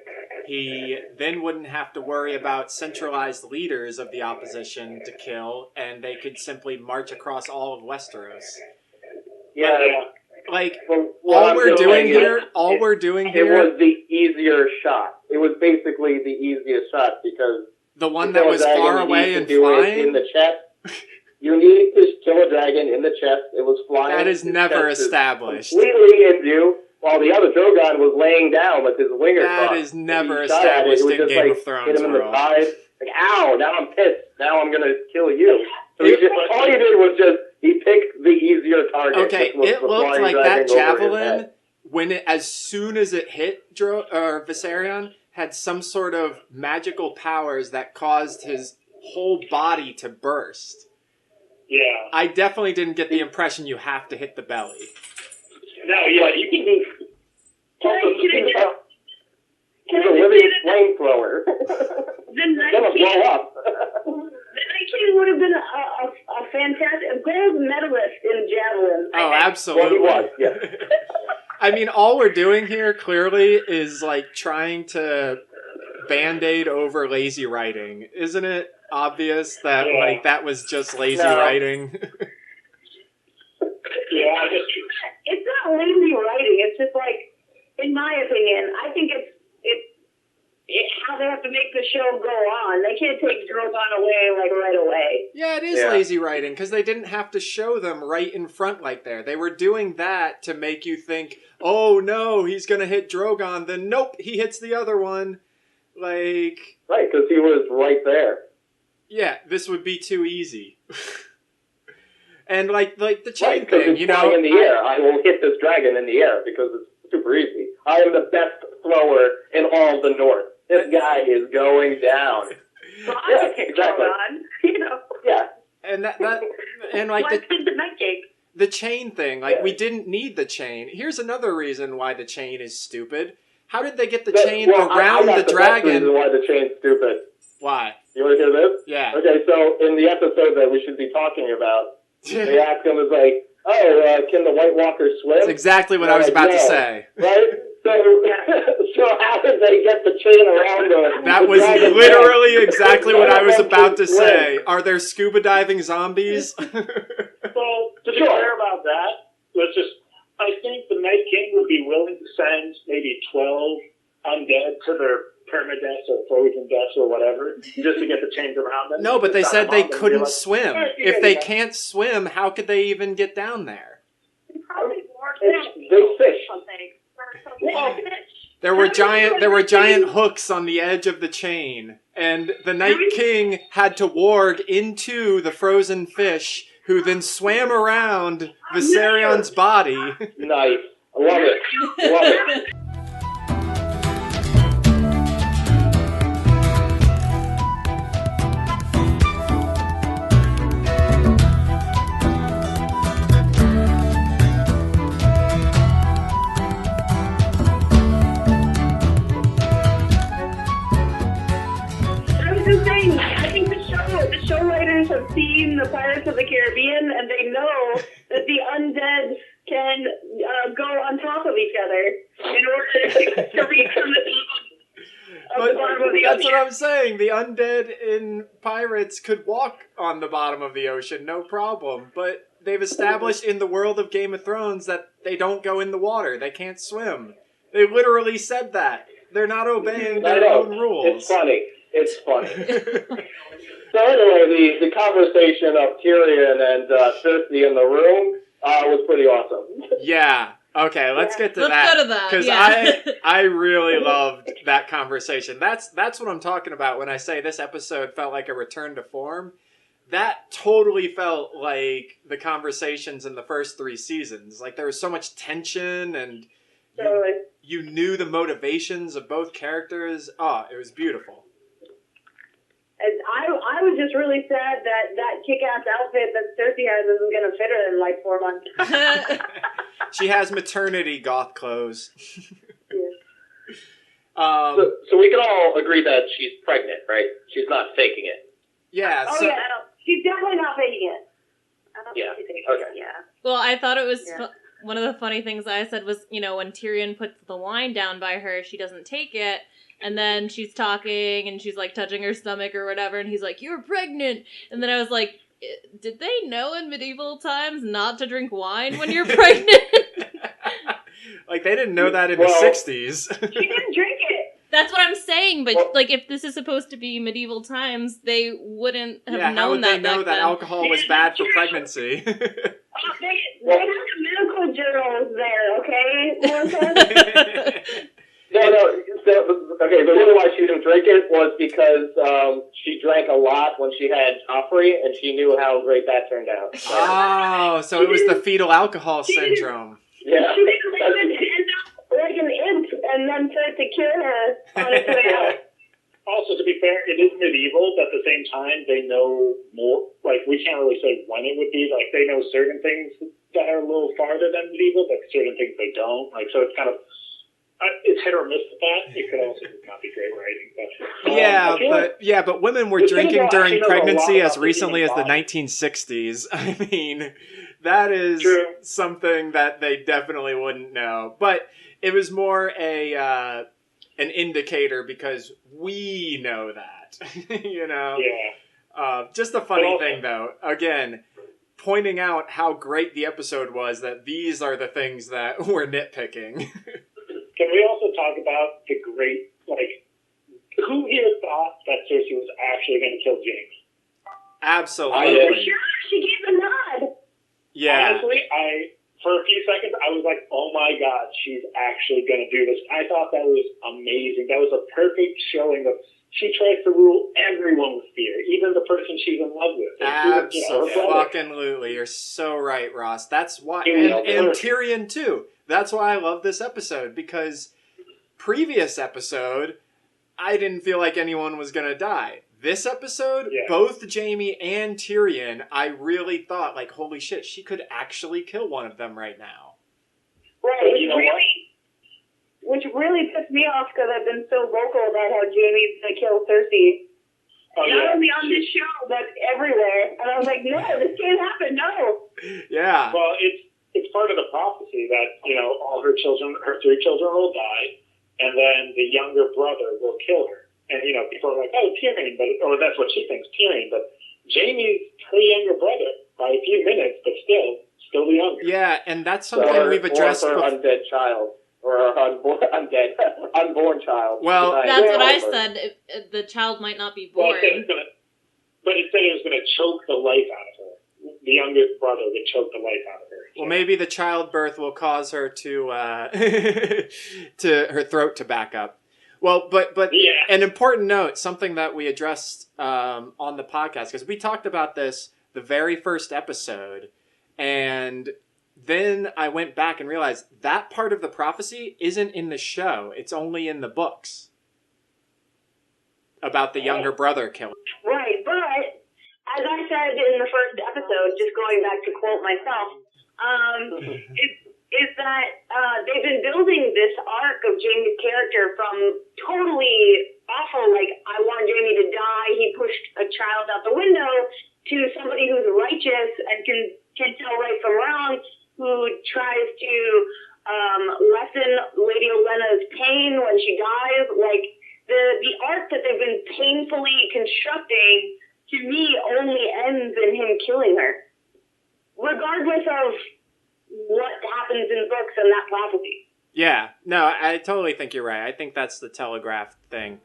He then wouldn't have to worry about centralized leaders of the opposition to kill, and they could simply march across all of Westeros. Yeah. All we're doing here... It was the easier shot. It was basically the easiest shot because... The one that was far away and flying? In the chest. You need to kill a dragon in the chest. It was flying. That is never established. Completely in view. while the other Drogon was laying down with his winger That crossed. is never He shot at it. established It was in just, Game like, of Thrones hit him in the world. side. Like, ow, now I'm pissed. Now I'm going to kill you. So all he did was just, he picked the easier target. Okay, which was it the looked flying like dragon that over his javelin, head. when as soon as it hit Viserion, had some sort of magical powers that caused his whole body to burst. Yeah. I definitely didn't get the impression you have to hit the belly. No, yeah, you can be... He's a living flamethrower. The Night Gonna blow King, up. the Night King would have been a fantastic gold medalist in javelin. Oh, Well, absolutely. he was, yeah. I mean, all we're doing here clearly is like trying to band-aid over lazy writing. Isn't it obvious that like that was just lazy writing? Yeah, I just... It's not lazy writing. It's just like, in my opinion, I think it's how they have to make the show go on. They can't take Drogon away like right away. Yeah, it is lazy writing because they didn't have to show them right in front like there. They were doing that to make you think, oh no, he's gonna hit Drogon. Then nope, he hits the other one. Like, Right, because he was right there. yeah, this would be too easy. And like the chain Right, because thing, it's you know, flying in the air. I will hit this dragon in the air because it's super easy. I am the best thrower in all the North. This guy is going down. So I would take exactly. Drogon, you know. Yeah. and that and like Why did the Night King? the chain thing, like we didn't need the chain. Here's another reason why the chain is stupid. How did they get the chain around I got the best dragon? reason why the chain's stupid. Why? You want to hear this? Yeah. Okay, so in the episode that we should be talking about, they ask him, is like, can the White Walkers swim? That's exactly what I was about to say. Right? So, so how did they get the chain around the That was dragon literally head? exactly what I was about to Swim. say. Are there scuba diving zombies? So, to be clear about that, I think the Night King would be willing to send maybe 12 undead to their permadeaths or frozen deaths or whatever, just to get the chains around them. No, but they said they couldn't Like, swim. If they can't swim, how could they even get down there? Probably more They fish. something. There were giant hooks on the edge of the chain, and the Night King had to warg into the frozen fish, who then swam around Viserion's body. Nice. I love it. Love it. I think the show writers have seen the Pirates of the Caribbean, and they know that the undead can go on top of each other in order to reach the bottom of the That's ocean. what I'm saying. The undead in Pirates could walk on the bottom of the ocean, no problem. But they've established in the world of Game of Thrones that they don't go in the water. They can't swim. They literally said that. They're not obeying their own rules. It's funny. It's funny. So anyway, the conversation of Tyrion and Cersei in the room was pretty awesome. Yeah. Okay, let's get to Let's that. go to that, Because yeah. I really loved that conversation. That's what I'm talking about when I say this episode felt like a return to form. That totally felt like the conversations in the first 3 seasons. Like there was so much tension and you knew the motivations of both characters. Oh, it was beautiful. And I was just really sad that kick-ass outfit that Cersei has isn't going to fit her in like 4 months. She has maternity goth clothes. So we can all agree that she's pregnant, right? She's not faking it. Yeah. Oh, So, yeah, she's definitely not faking it. I don't think she's faking okay. it, yeah. Well, I thought it was one of the funny things I said was, you know, when Tyrion puts the wine down by her, she doesn't take it. And then she's talking and she's like touching her stomach or whatever. And he's like, "You're pregnant." And then I was like, did they know in medieval times not to drink wine when you're pregnant? like they didn't know that in the 60s. She didn't drink it. That's what I'm saying. But like, if this is supposed to be medieval times, they wouldn't have how known would that they know back that then. alcohol was bad for pregnancy? They had a medical journals there, okay, Melissa? No. So, okay, the reason why she didn't drink it was because she drank a lot when she had Joffrey, and she knew how great that turned out. Oh, so it was the fetal alcohol syndrome. Yeah. She didn't end up like an imp and then tried to kill her on its way out. Also, to be fair, it is medieval, but at the same time, they know more. Like, we can't really say when it would be. Like, they know certain things that are a little farther than medieval, but certain things they don't. Like, so it's kind of, it's hit or miss with that. It could also not be great writing. But, but women were drinking during pregnancy as recently as the 1960s. I mean, that is something that they definitely wouldn't know. But it was more an indicator because we know that, you know? Yeah. Just a funny thing, though. Again, pointing out how great the episode was, that these are the things that we're nitpicking. Can we also talk about the great, like, who here thought that Cersei was actually going to kill Jaime? Absolutely. Sure, she gave a nod. Yeah. Honestly, for a few seconds, I was like, oh my God, she's actually going to do this. I thought that was amazing. That was a perfect showing of she tries to rule everyone with fear, even the person she's in love with. Absolutely. You're so right, Ross. That's why, and Tyrion too. That's why I love this episode, because previous episode, I didn't feel like anyone was going to die. This episode, both Jaime and Tyrion, I really thought, like, holy shit, she could actually kill one of them right now. Right, which really pissed me off because I've been so vocal about how Jaime's going to kill Cersei. Not only on this show, but everywhere. And I was like, no, this can't happen, no. Yeah. Well, it's part of the prophecy that, you know, all her 3 children will die, and then the younger brother will kill her. And, you know, people are like, oh, Tyrion, or that's what she thinks, Tyrion. But Jaime's her younger brother by a few minutes, but still the younger. Yeah, and that's something we've addressed. Or her undead child. Or her unborn child. Well, that's what I said. The child might not be born. But it said it was going to choke the life out of her. The youngest brother would choke the life out of her. Well, maybe the childbirth will cause her to her throat to back up. Well, but an important note, something that we addressed on the podcast, because we talked about this the very first episode, and then I went back and realized that part of the prophecy isn't in the show. It's only in the books about the younger brother killing. Right, but as I said in the first episode, just going back to quote myself, is that they've been building this arc of Jaime's character from totally awful, like, I want Jaime to die, he pushed a child out the window, to somebody who's righteous and can tell right from wrong, who tries to lessen Lady Olenna's pain when she dies. Like, the arc that they've been painfully constructing, to me, only ends in him killing her, regardless of what happens in books and that prophecy. Yeah, no, I totally think you're right. I think that's the telegraphed thing.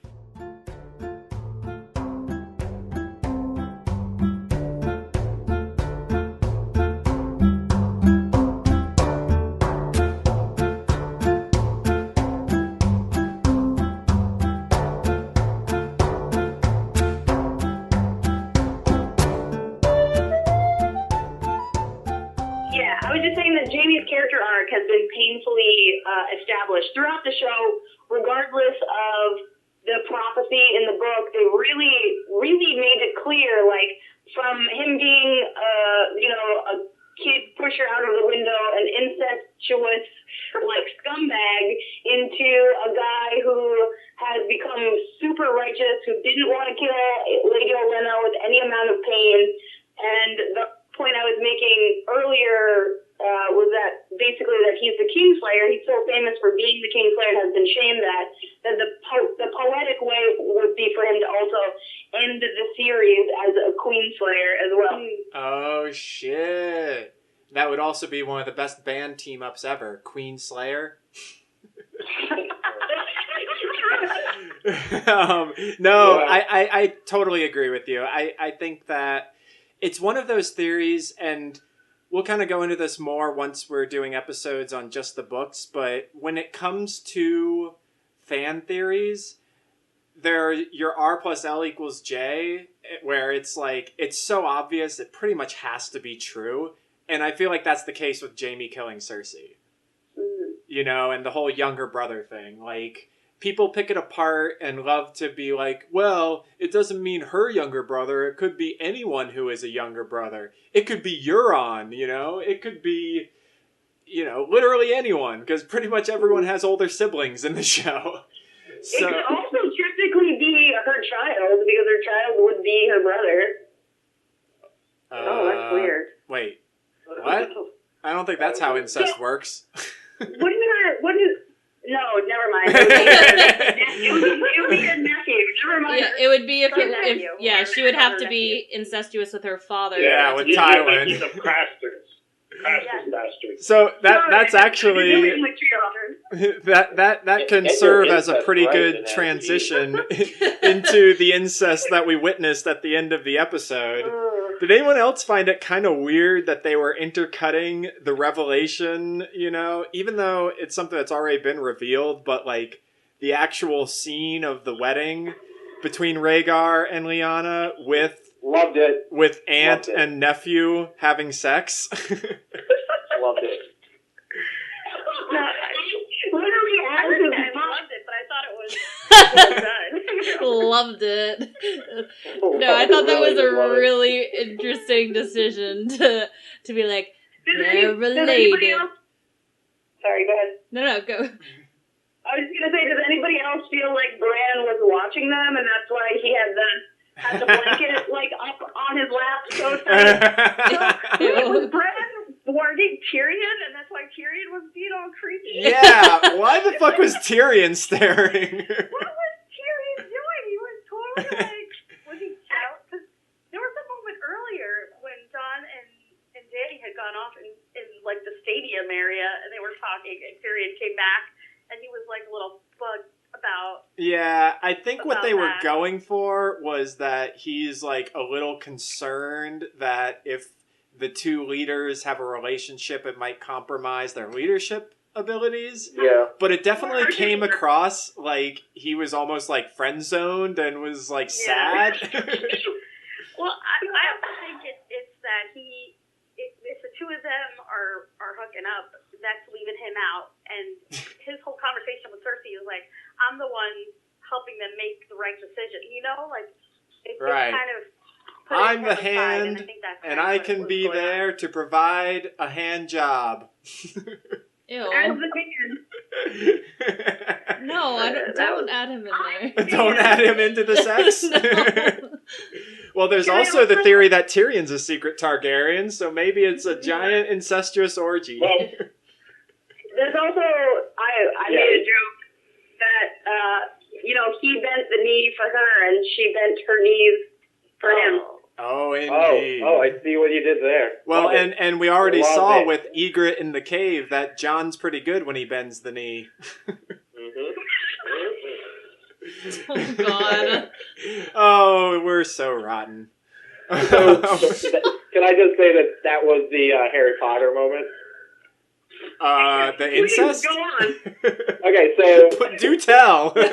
Has been painfully established throughout the show, regardless of the prophecy in the book. They really made it clear, like, from him being, a kid pusher out of the window, an incestuous, like, scumbag, into a guy who has become super righteous, who didn't want to kill Lady Olenna with any amount of pain. And the point I was making earlier was that basically that he's the Kingslayer. He's so famous for being the Kingslayer, has been shamed that the poetic way would be for him to also end the series as a Queenslayer as well. Oh shit! That would also be one of the best band team ups ever, Queenslayer. No, I totally agree with you. I think that it's one of those theories, and we'll kind of go into this more once we're doing episodes on just the books, but when it comes to fan theories, there your R plus L equals J, where it's like, it's so obvious it pretty much has to be true. And I feel like that's the case with Jaime killing Cersei. You know, and the whole younger brother thing. Like, people pick it apart and love to be like, well, it doesn't mean her younger brother. It could be anyone who is a younger brother. It could be Euron, you know? It could be, you know, literally anyone, because pretty much everyone has older siblings in the show. So, it could also technically be her child, because her child would be her brother. Oh, that's weird. Wait, what? I don't think that's how incest works. No, never mind. It would be her nephew. Never mind. Yeah, it would be if she would have to be incestuous with her father. Yeah, with Tywin. He's a bastard. Bastard. So that's actually that can serve as a pretty good transition into the incest that we witnessed at the end of the episode. Did anyone else find it kind of weird that they were intercutting the revelation, you know, even though it's something that's already been revealed, but like the actual scene of the wedding between Rhaegar and Lyanna Loved it. with aunt and nephew having sex? Loved it. I loved it, but I thought it was well done. Loved it. No, I thought that was a really interesting decision to be like, they're related. Sorry, go ahead. No, go. I was just gonna say, does anybody else feel like Bran was watching them, and that's why he had the blanket like up on his lap so tight? Was Bran warning Tyrion, and that's why Tyrion was being all creepy? Yeah, why the fuck was Tyrion staring? What was Tyrion doing? He was totally like, was he out? Because there was a moment earlier when Jon and Dany had gone off in like the stadium area, and they were talking, and Tyrion came back, and he was like a little bugged about. Yeah, I think what they were that. going for was that he's like a little concerned that if the two leaders have a relationship, it might compromise their leadership abilities. Yeah. But it definitely came across like he was almost like friend zoned and was like sad. Well, I also think it's that if the two of them are hooking up, that's leaving him out. And his whole conversation with Cersei is like, I'm the one helping them make the right decision. You know, like it's Right. kind of. I'm the hand, and I can be there to provide a hand job. Ew. As the hand. No, don't add him in there. Don't add him into the sex? No. Well, there's also the theory that Tyrion's a secret Targaryen, so maybe it's a giant incestuous orgy. Well, There's also, I made a joke that, he bent the knee for her, and she bent her knees for him. Oh, indeed. Oh, I see what you did there. Well, Love it. and we already Love saw it. with Ygritte in the cave that Jon's pretty good when he bends the knee. Oh, God. Oh, we're so rotten. So, can I just say that was the Harry Potter moment? The incest? Go on. Okay, so Do tell. This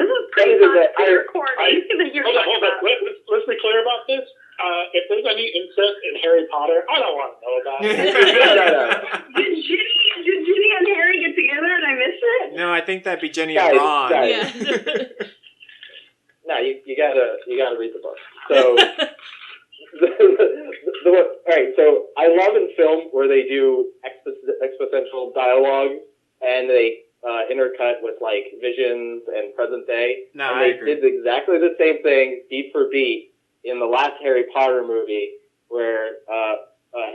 is pretty much recording that you're hold talking on. about. Let's be clear about this. If there's any incest in Harry Potter, I don't want to know about it. Did Ginny and Harry get together and I missed it? No, I think that'd be Jenny and Ron. Guys. Yeah. No, you gotta read the book. So, all right. So I love in film where they do expositional dialogue and they intercut with like visions and present day. No, and I they agree. did exactly the same thing, beat for beat, in the last Harry Potter movie, where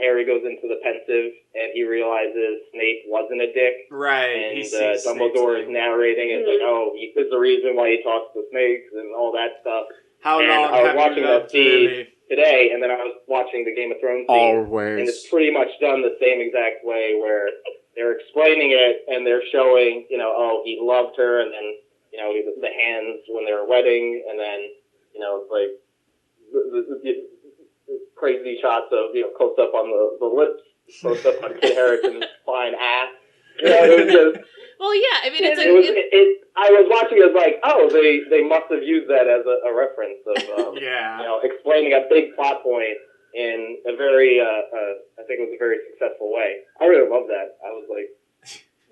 Harry goes into the pensive and he realizes Snape wasn't a dick. Right. And he sees Dumbledore is Snape's thing. narrating it like, oh, this is the reason why he talks to snakes and all that stuff. How and long I was have watching you that loved scene me? today, and then I was watching the Game of Thrones scene, and it's pretty much done the same exact way, where they're explaining it and they're showing, oh, he loved her, and then, the hands when they were wedding, and then, it's like crazy shots of, close up on the lips, close up on Kit Harington's fine ass. It was just... Well, yeah, I mean, I was watching it, I was like, oh, they must have used that as a reference of, explaining a big plot point in a very, I think it was a very successful way. I really love that. I was like,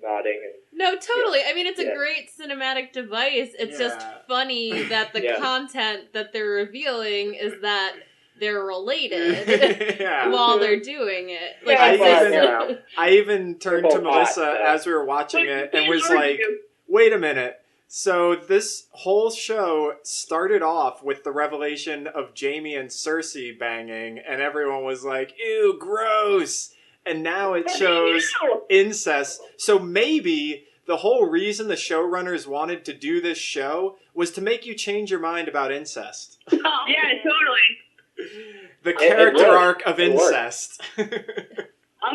nodding. No, totally. I mean, it's a great cinematic device. It's just funny that the content that they're revealing is that they're related while they're doing it. Like, I even turned to Melissa as we were watching it and was like, wait a minute. So this whole show started off with the revelation of Jaime and Cersei banging, and everyone was like, ew, gross. And now it shows incest. So maybe the whole reason the showrunners wanted to do this show was to make you change your mind about incest. Yeah, totally. The character arc of incest. I'm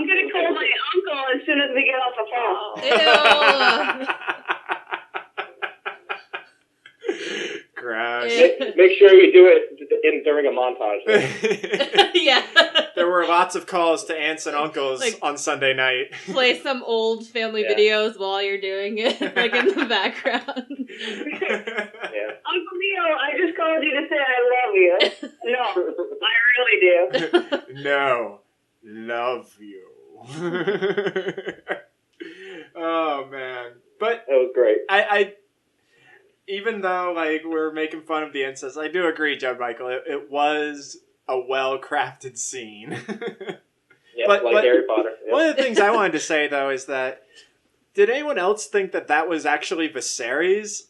gonna call my uncle as soon as we get off the phone. Ew. Gross. Make sure you do it during a montage. Yeah. There were lots of calls to aunts and uncles on Sunday night. Play some old family videos while you're doing it, like in the background. Uncle Leo, I just called you to say I love you. No, I really do. No, love you. Oh, man. But that was great. I even though we're making fun of the incest, I do agree, Judd Michael. It was a well-crafted scene. But Harry Potter. Yep. One of the things I wanted to say though is that did anyone else think that was actually Viserys?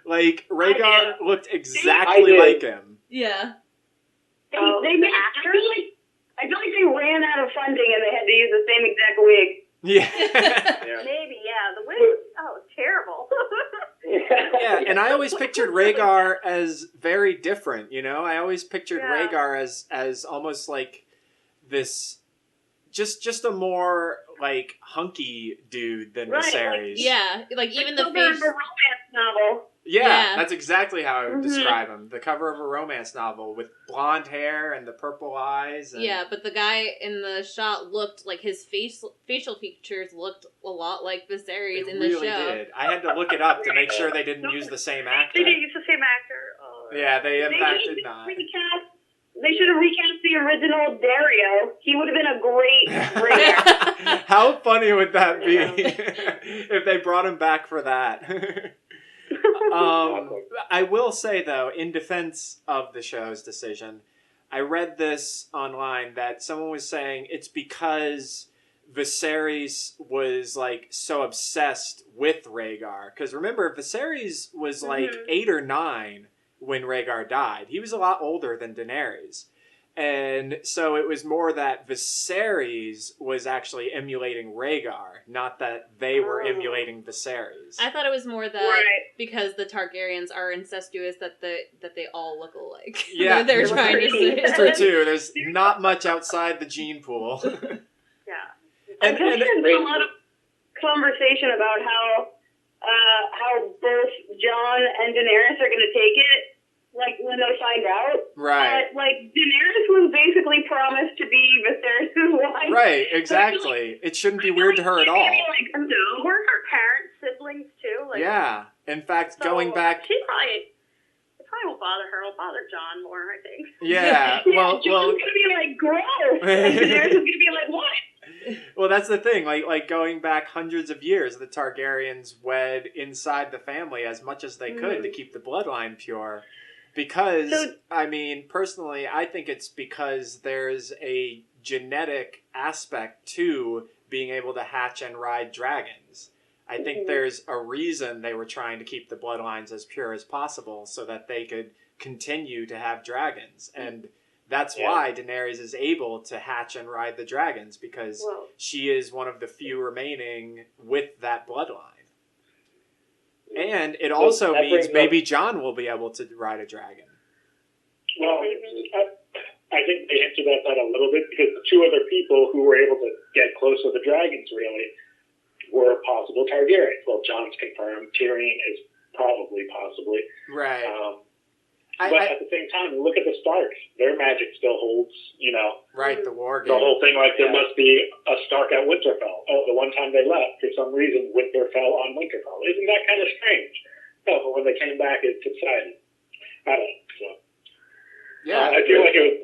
Rhaegar looked exactly like him. Yeah. I feel like they ran out of funding and they had to use the same exact wig. Yeah. Maybe, the wig. Oh, terrible. Yeah, and I always pictured Rhaegar as very different, I always pictured Rhaegar as almost like this, just a more, hunky dude than Viserys. Yeah, even the face. A romance novel. Yeah, that's exactly how I would describe him. The cover of a romance novel with blonde hair and the purple eyes. And... Yeah, but the guy in the shot looked like his facial features looked a lot like Viserys in the show. It really did. I had to look it up to make sure they didn't use the same actor. They didn't use the same actor. Oh. Yeah, they in fact did not. They should have recast the original Dario. He would have been a great Rhaegar. How funny would that be if they brought him back for that? I will say, though, in defense of the show's decision, I read this online that someone was saying it's because Viserys was, so obsessed with Rhaegar. Because remember, Viserys was, 8 or 9 when Rhaegar died. He was a lot older than Daenerys. And so it was more that Viserys was actually emulating Rhaegar, not that they were emulating Viserys. I thought it was more that because the Targaryens are incestuous that they all look alike. Yeah, they're trying to say. It's true too. There's not much outside the gene pool. Yeah, and there's a lot of conversation about how both Jon and Daenerys are going to take it. When they find out. Right. But, Daenerys was basically promised to be Viserys' wife. Right, exactly. It shouldn't be weird to her at all. No. Were her parents siblings, too? Yeah. In fact, going back... It probably won't bother her. It'll bother Jon more, I think. Yeah, well... Jon's going to be gross. And Daenerys is going to be what? Well, that's the thing. Going back hundreds of years, the Targaryens wed inside the family as much as they could to keep the bloodline pure. Because, personally, I think it's because there's a genetic aspect to being able to hatch and ride dragons. I think there's a reason they were trying to keep the bloodlines as pure as possible so that they could continue to have dragons. And that's why Daenerys is able to hatch and ride the dragons, because she is one of the few remaining with that bloodline. And it also means maybe Jon will be able to ride a dragon. Well, I think they answered that a little bit, because the two other people who were able to get close to the dragons, really, were possible Targaryens. Well, Jon's confirmed. Tyrion is possibly. Right. But at the same time, look at the Starks. Their magic still holds, Right, the war game. The whole thing, like, there must be a Stark at Winterfell. Oh, the one time they left, for some reason, Winter fell on Winterfell. Isn't that kind of strange? No, but when they came back, it subsided. I don't know. So. Yeah. I feel like it was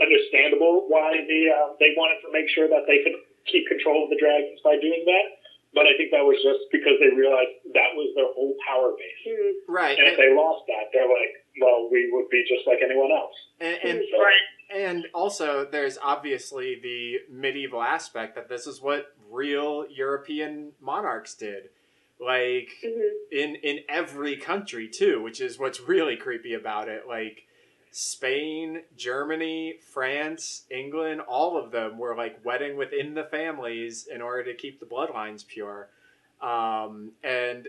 understandable why they wanted to make sure that they could keep control of the dragons by doing that. But I think that was just because they realized that was their whole power base. Right. And if they lost that, they're like, well, we would be just like anyone else. And also, there's obviously the medieval aspect that this is what real European monarchs did. Like, in every country, too, which is what's really creepy about it. Like, Spain, Germany, France, England, all of them were, like, wedding within the families in order to keep the bloodlines pure. And,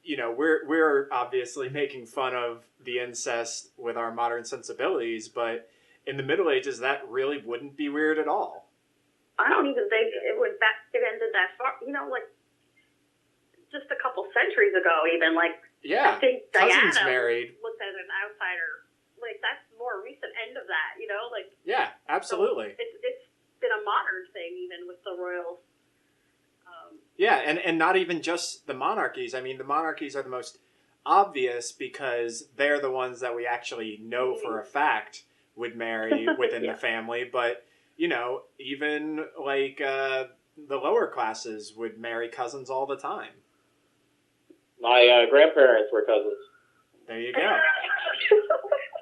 we're obviously making fun of the incest with our modern sensibilities, but in the Middle Ages, that really wouldn't be weird at all. I don't even think it ended that far. Like, just a couple centuries ago, even, like, yeah, I think cousins Diana married. looked at an outsider. Like, that's more recent end of that, like. Yeah, absolutely. So it's been a modern thing, even with the royals. Yeah, and not even just the monarchies. I mean, the monarchies are the most obvious because they're the ones that we actually know for a fact would marry within the family. But, even like the lower classes would marry cousins all the time. My grandparents were cousins. There you go.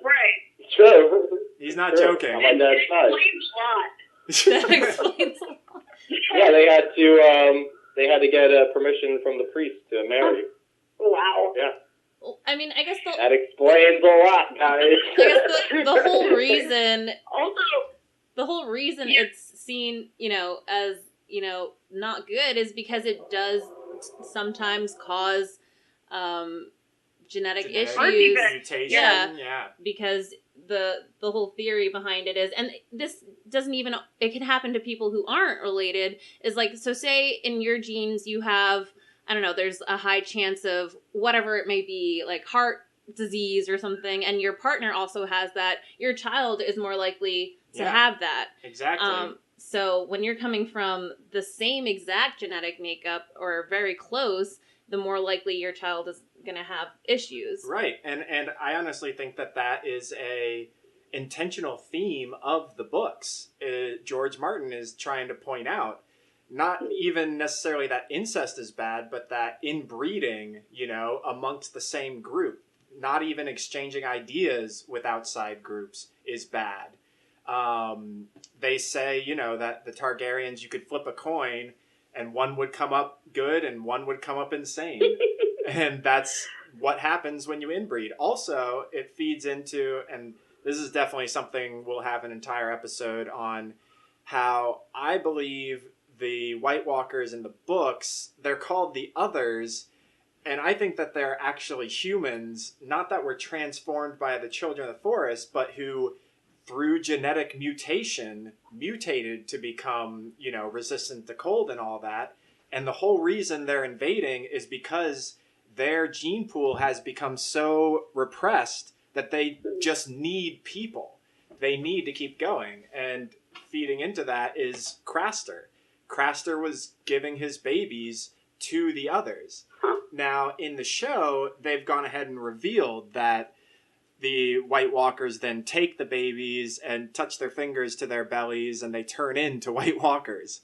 Right. True. He's not joking. On my dad's side. That explains a lot. Yeah, they had to get permission from the priest to marry. Wow. Yeah. Well, I mean, I guess that explains a lot, guys. I guess the whole reason. Also, the whole reason it's seen, as not good is because it does sometimes cause genetic issues. Mutation. Yeah. Because the whole theory behind it is, and this doesn't even, it can happen to people who aren't related, is like, so say in your genes you have, I don't know, there's a high chance of whatever it may be, like heart disease or something, and your partner also has that, your child is more likely to have that. Exactly. So when you're coming from the same exact genetic makeup or very close, the more likely your child is going to have issues. Right. And I honestly think that is a intentional theme of the books. George Martin is trying to point out, not even necessarily that incest is bad, but that inbreeding, amongst the same group, not even exchanging ideas with outside groups is bad. They say, that the Targaryens, you could flip a coin and one would come up good and one would come up insane. And that's what happens when you inbreed. Also, it feeds into, and this is definitely something we'll have an entire episode on, how I believe the White Walkers in the books, they're called the Others, and I think that they're actually humans, not that were transformed by the Children of the Forest, but who, through genetic mutation, mutated to become, resistant to cold and all that. And the whole reason they're invading is because their gene pool has become so repressed that they just need people. They need to keep going. And feeding into that is Craster. Craster was giving his babies to the Others. Now, in the show, they've gone ahead and revealed that the White Walkers then take the babies and touch their fingers to their bellies and they turn into White Walkers.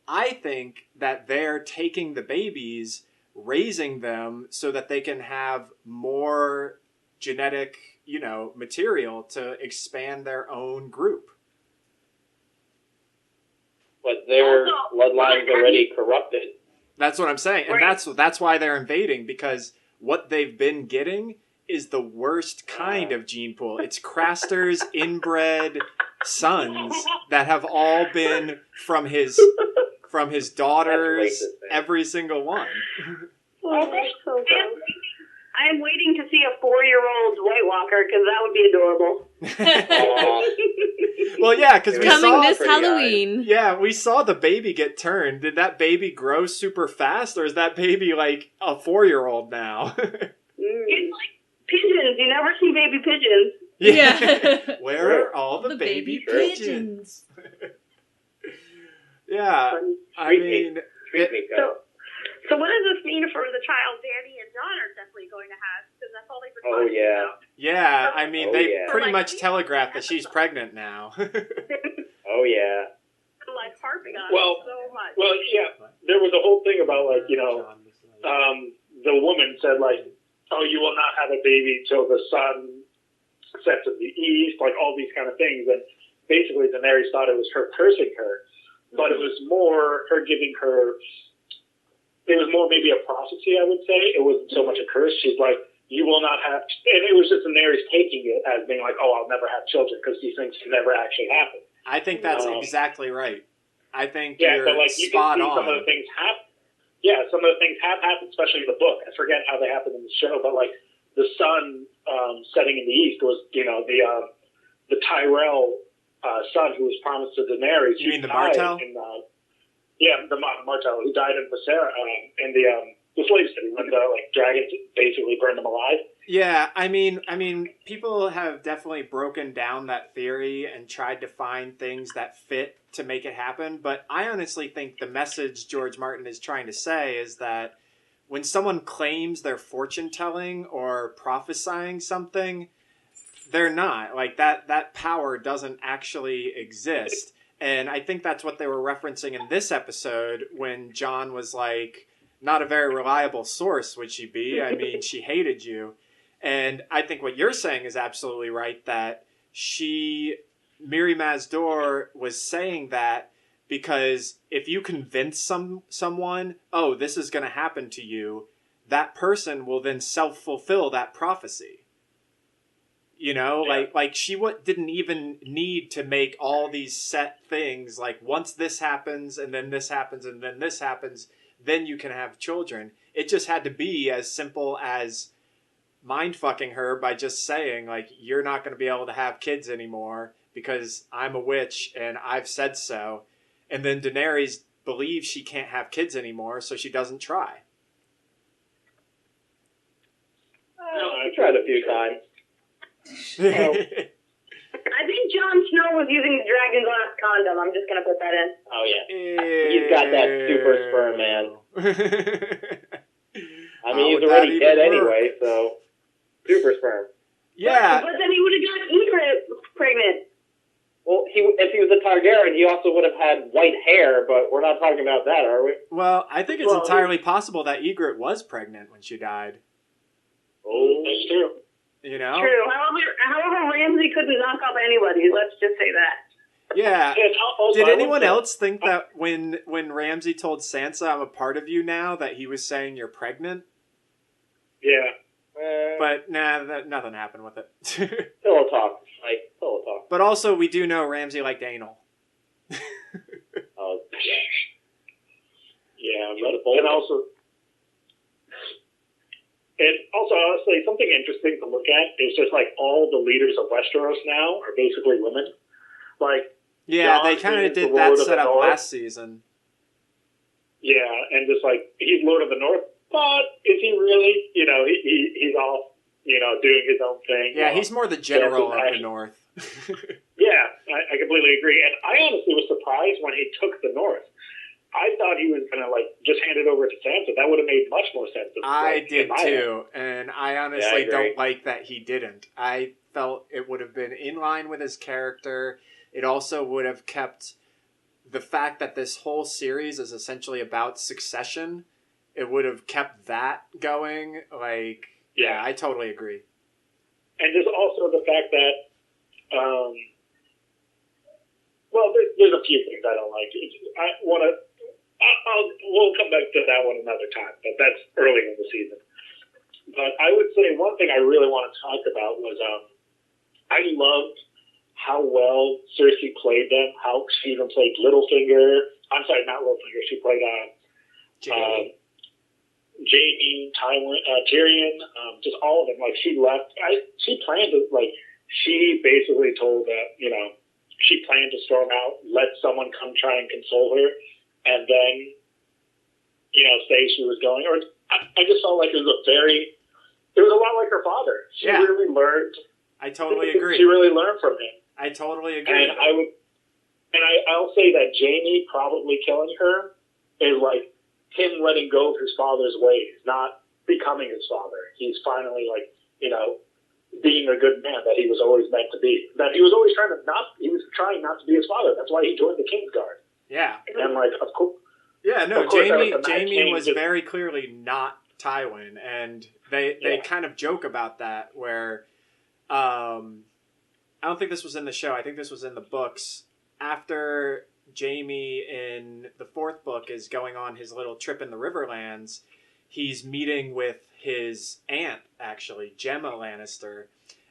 I think that they're taking the babies, raising them so that they can have more genetic, material to expand their own group. But their bloodline's already corrupted. That's what I'm saying. And that's why they're invading, because what they've been getting is the worst kind of gene pool. It's Craster's inbred sons that have all been from his daughters, every single one. I'm waiting to see a 4-year-old White Walker because that would be adorable. Well, yeah, because we coming this Halloween. Yeah, we saw the baby get turned. Did that baby grow super fast, or is that baby like a 4-year-old now? It's like pigeons. You never see baby pigeons. Yeah. Where are all the baby pigeons? Yeah, I mean... Treat me good. So what does this mean for the child Danny and John are definitely going to have? Because that's all they've been Oh, talking yeah. about. Yeah, I mean, they yeah. pretty Like, much telegraphed that she's pregnant now. Oh, yeah. I'm like harping on Well, it so much. Well, yeah, there was a whole thing about, like, the woman said, like, oh, you will not have a baby till the sun sets in the east, like all these kind of things. And basically Daenerys thought it was her cursing her, but it was more her giving her, it was more maybe a prophecy, I would say. It wasn't so much a curse. She's like, you will not have, and it was just Daenerys taking it as being like, oh, I'll never have children because these things can never actually happen. I think that's exactly right. I think Yeah, you're but like you spot can see on. some of the things happen. Yeah, some of the things have happened, especially in the book. I forget how they happened in the show, but like the sun setting in the east was, the Tyrell son who was promised to Daenerys. You mean the Martell? The Martell, who died in Visera, in the slave city when the dragons basically burned them alive. Yeah, I mean, people have definitely broken down that theory and tried to find things that fit to make it happen. But I honestly think the message George Martin is trying to say is that when someone claims they're fortune telling or prophesying something, they're not. Like that power doesn't actually exist. And I think that's what they were referencing in this episode when John was like, not a very reliable source, would she be? I mean, she hated you. And I think what you're saying is absolutely right, that Miri Mazdor was saying that because if you convince someone, oh, this is going to happen to you, that person will then self-fulfill that prophecy. Like she didn't even need to make all these set things, like once this happens, and then this happens, and then this happens, then you can have children. It just had to be as simple as mind-fucking her by just saying, like, you're not going to be able to have kids anymore because I'm a witch and I've said so. And then Daenerys believes she can't have kids anymore, so she doesn't try. I tried a few times. I think Jon Snow was using the dragon glass condom. I'm just going to put that in. Oh, yeah. He's got that super sperm, man. I mean, he's already dead anyway, so super sperm. Yeah. But then he would have got Ygritte pregnant. Well, if he was a Targaryen, he also would have had white hair, but we're not talking about that, are we? Well, I think it's entirely possible that Ygritte was pregnant when she died. Oh, that's true. You know? True. However, Ramsay couldn't knock up anybody. Let's just say that. Yeah. Also, Did anyone else think that when Ramsay told Sansa, I'm a part of you now, that he was saying you're pregnant? Yeah. But nothing happened with it. Pillow talk. Pillow talk. But also, we do know Ramsay liked anal. Oh, yeah. And also, honestly, something interesting to look at is just like all the leaders of Westeros now are basically women. Like, yeah, Jon they kind of is did the that Lord of the setup North. last season. Yeah, and just like he's Lord of the North, but is he really? He's off, doing his own thing. Yeah, he's more the general of the actually, North. Yeah, I completely agree. And I honestly was surprised when he took the North. I thought he was going to just hand it over to Sansa. That would have made much more sense. I did too, and I honestly don't like that he didn't. I felt it would have been in line with his character. It also would have kept the fact that this whole series is essentially about succession. It would have kept that going. Yeah, I totally agree. And there's also the fact that, there's a few things I don't like. We'll come back to that one another time, but that's early in the season. But I would say one thing I really want to talk about was I loved how well Cersei played them, how she even played Littlefinger. I'm sorry, not Littlefinger. She played Jaime, Tyrion, just all of them. She left. She planned to, she basically told that, she planned to storm out, let someone come try and console her, and then, say she was going. Or I just felt like it was it was a lot like her father. She really learned. I totally agree. She really learned from him. I totally agree. And I'll say that Jamie probably killing her is like him letting go of his father's ways, not becoming his father. He's finally like, you know, being a good man that he was always meant to be. That he was always trying not to be his father. That's why he joined the King's Guard. Yeah. And like, of course. Yeah, no, Jamie was very clearly not Tywin, and they kind of joke about that where I don't think this was in the show. I think this was in the books. After Jamie in the 4th book is going on his little trip in the Riverlands, he's meeting with his aunt, actually, Gemma Lannister,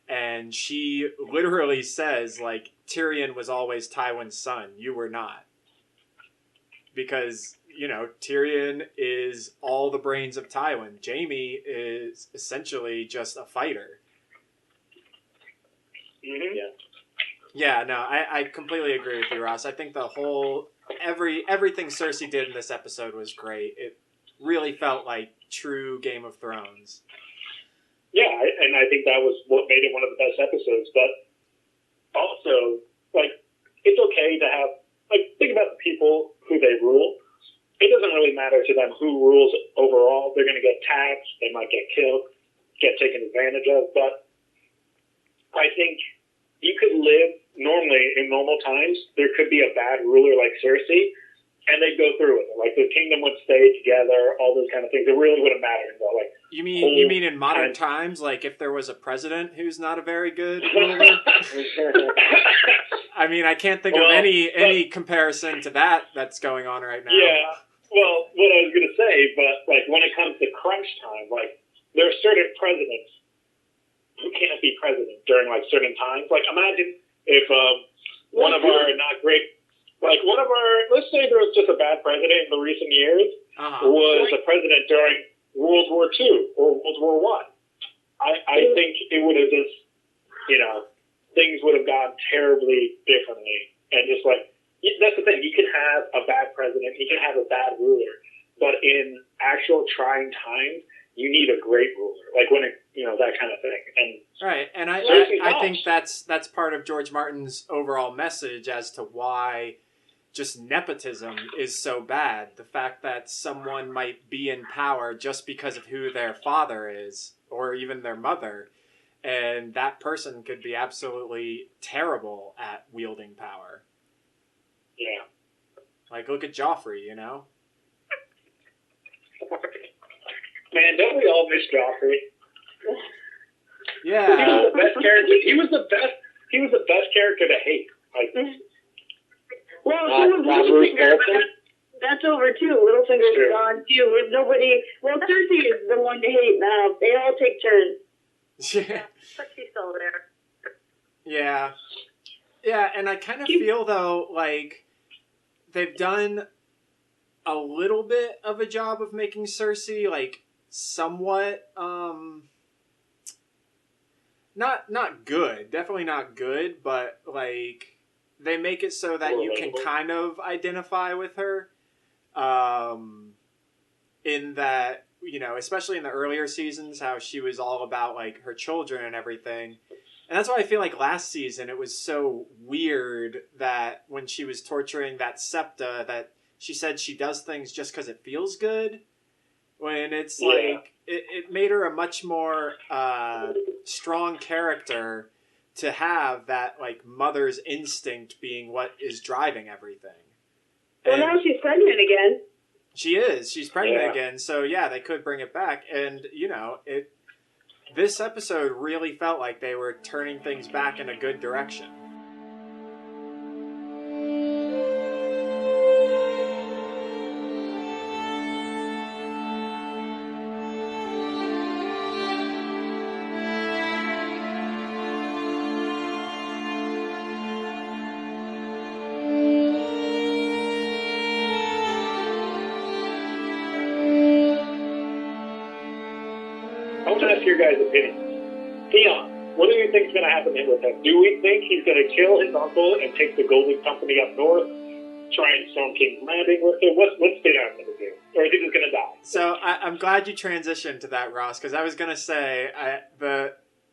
and she literally says, like, Tyrion was always Tywin's son. You were not. Because, you know, Tyrion is all the brains of Tywin. Jamie is essentially just a fighter. Mm-hmm. Yeah. Yeah, no, I completely agree with you, Ross. I think the whole everything Cersei did in this episode was great. It really felt like true Game of Thrones. Yeah, and I think that was what made it one of the best episodes. But also, like, it's okay to have, like, think about the people who they rule. It doesn't really matter to them who rules overall. They're going to get taxed. They might get killed, get taken advantage of. But I think you could live normally in normal times. There could be a bad ruler like Cersei, and they'd go through it. Like, the kingdom would stay together, all those kind of things. It really wouldn't matter. Like, you mean in modern times, like if there was a president who's not a very good ruler? I mean, I can't think of any comparison to that's going on right now. Yeah. Well, what I was going to say, but like when it comes to crunch time, like there are certain presidents who can't be president during like certain times. Like imagine if one of our not great, like one of our, let's say there was just a bad president in the recent years, was a president during World War II or World War I. I think it would have just, you know, things would have gone terribly differently. And just like, that's the thing, you can have a bad president, you can have a bad ruler, but in actual trying times, you need a great ruler. Like when it, you know, that kind of thing. And right, and I think that's part of George Martin's overall message as to why just nepotism is so bad. The fact that someone might be in power just because of who their father is, or even their mother, and that person could be absolutely terrible at wielding power. Yeah. Like, look at Joffrey, you know? Man, don't we all miss Joffrey? Yeah. He was the best character. He was the best character to hate. Like, well, that's over too. Littlefinger's gone too. Nobody. Well, Cersei is the one to hate now. They all take turns. Yeah. But she's still there. Yeah. Yeah, and I kind of feel, though, like they've done a little bit of a job of making Cersei, like, somewhat, not good. Definitely not good, but, like, they make it so that you can kind of identify with her. In that, you know, especially in the earlier seasons, how she was all about, like, her children and everything. And that's why I feel like last season it was so weird that when she was torturing that septa, that she said she does things just because it feels good. When it's like, it made her a much more strong character to have that, like, mother's instinct being what is driving everything. Well, now she's pregnant again. She is. She's pregnant again. So, yeah, they could bring it back. And, you know, this episode really felt like they were turning things back in a good direction. I want to ask your guys' opinion. Theon, what do you think is going to happen with him? Do we think he's going to kill his uncle and take the Golden Company up north, try and storm King's Landing with him? What's Theon going to do? Or is he just going to die? So I'm glad you transitioned to that, Ross, because I was going to say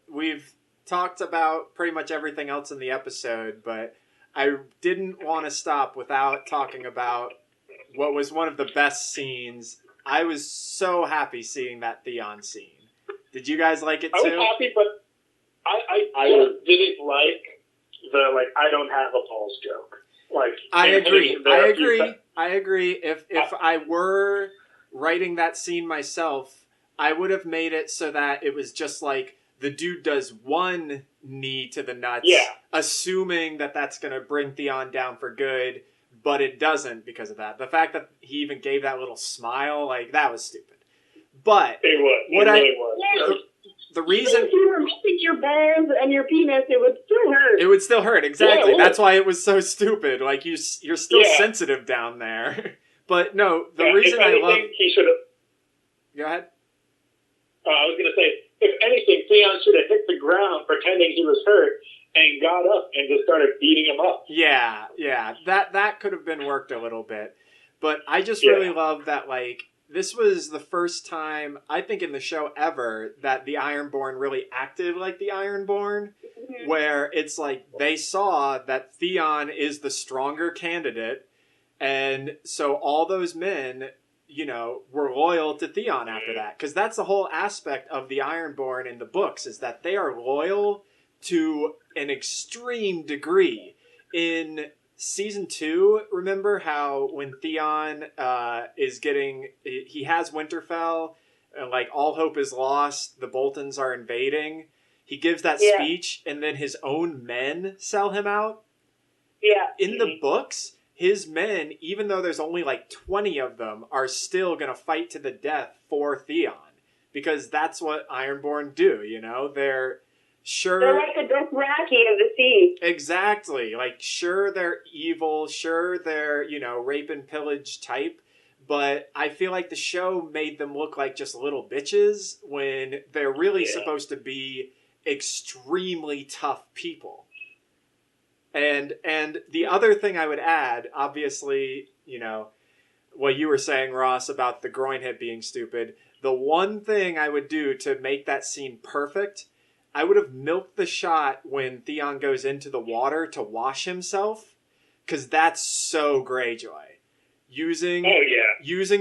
we've talked about pretty much everything else in the episode, but I didn't want to stop without talking about what was one of the best scenes. I was so happy seeing that Theon scene. Did you guys like it too? I was happy, but I didn't like the I don't have a balls joke. I agree. If I were writing that scene myself, I would have made it so that it was just like the dude does one knee to the nuts, assuming that that's going to bring Theon down for good, but it doesn't because of that. The fact that he even gave that little smile, that was stupid. But it was. The reason if you removed your balls and your penis, it would still hurt. It would still hurt, exactly. Yeah, that's why it was so stupid. You're still sensitive down there. But no, the reason I love he should have. Go ahead. I was going to say, if anything, Theon should have hit the ground pretending he was hurt and got up and just started beating him up. Yeah. That could have been worked a little bit. But I just really love that, this was the first time, I think, in the show ever that the Ironborn really acted like the Ironborn, where it's they saw that Theon is the stronger candidate, and so all those men, were loyal to Theon after that. Because that's the whole aspect of the Ironborn in the books, is that they are loyal to an extreme degree. In Season 2, remember how when Theon he has Winterfell, and all hope is lost, the Boltons are invading, he gives that speech, and then his own men sell him out? Yeah. In the books, his men, even though there's only 20 of them, are still going to fight to the death for Theon. Because that's what Ironborn do, They're like the Dothraki of the sea. Exactly. Sure, they're evil. Sure, they're, rape and pillage type. But I feel like the show made them look like just little bitches when they're really supposed to be extremely tough people. And the other thing I would add, obviously, what you were saying, Ross, about the groin hit being stupid. The one thing I would do to make that scene perfect, I would have milked the shot when Theon goes into the water to wash himself, because that's so Greyjoy. Using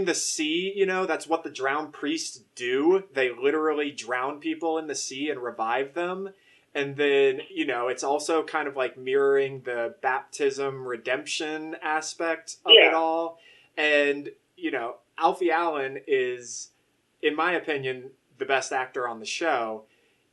the sea, that's what the drowned priests do. They literally drown people in the sea and revive them. And then, it's also kind of mirroring the baptism redemption aspect of it all. And, Alfie Allen is, in my opinion, the best actor on the show.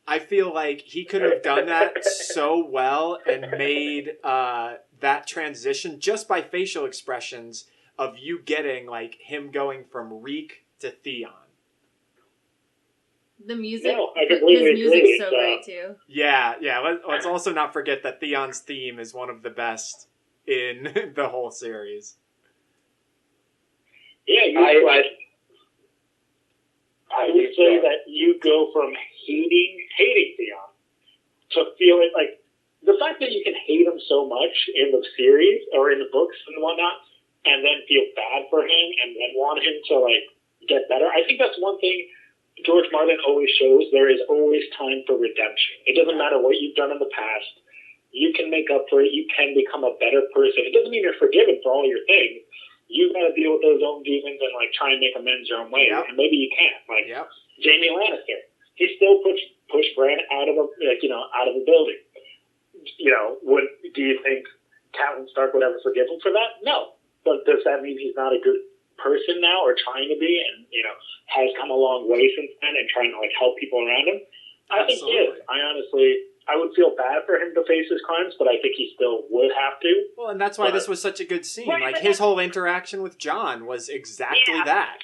I feel like he could have done that so well and made that transition just by facial expressions of you getting him going from Reek to Theon. The music, his music's so great too. Yeah. Let's also not forget that Theon's theme is one of the best in the whole series. Yeah, I would say that you go from hating Theon to feeling the fact that you can hate him so much in the series or in the books and whatnot, and then feel bad for him and then want him to get better. I think that's one thing George Martin always shows. There is always time for redemption. It doesn't matter what you've done in the past. You can make up for it. You can become a better person. It doesn't mean you're forgiven for all your things. You got to deal with those own demons and try and make amends your own way. And maybe you can't. Jaime Lannister, he still pushed Bran out of the building. Do you think Catelyn Stark would ever forgive him for that? No. But does that mean he's not a good person now, or trying to be, and has come a long way since then, and trying to help people around him? I think he is. I would feel bad for him to face his crimes, but I think he still would have to. Well, and that's why this was such a good scene. His whole interaction with Jon was exactly that.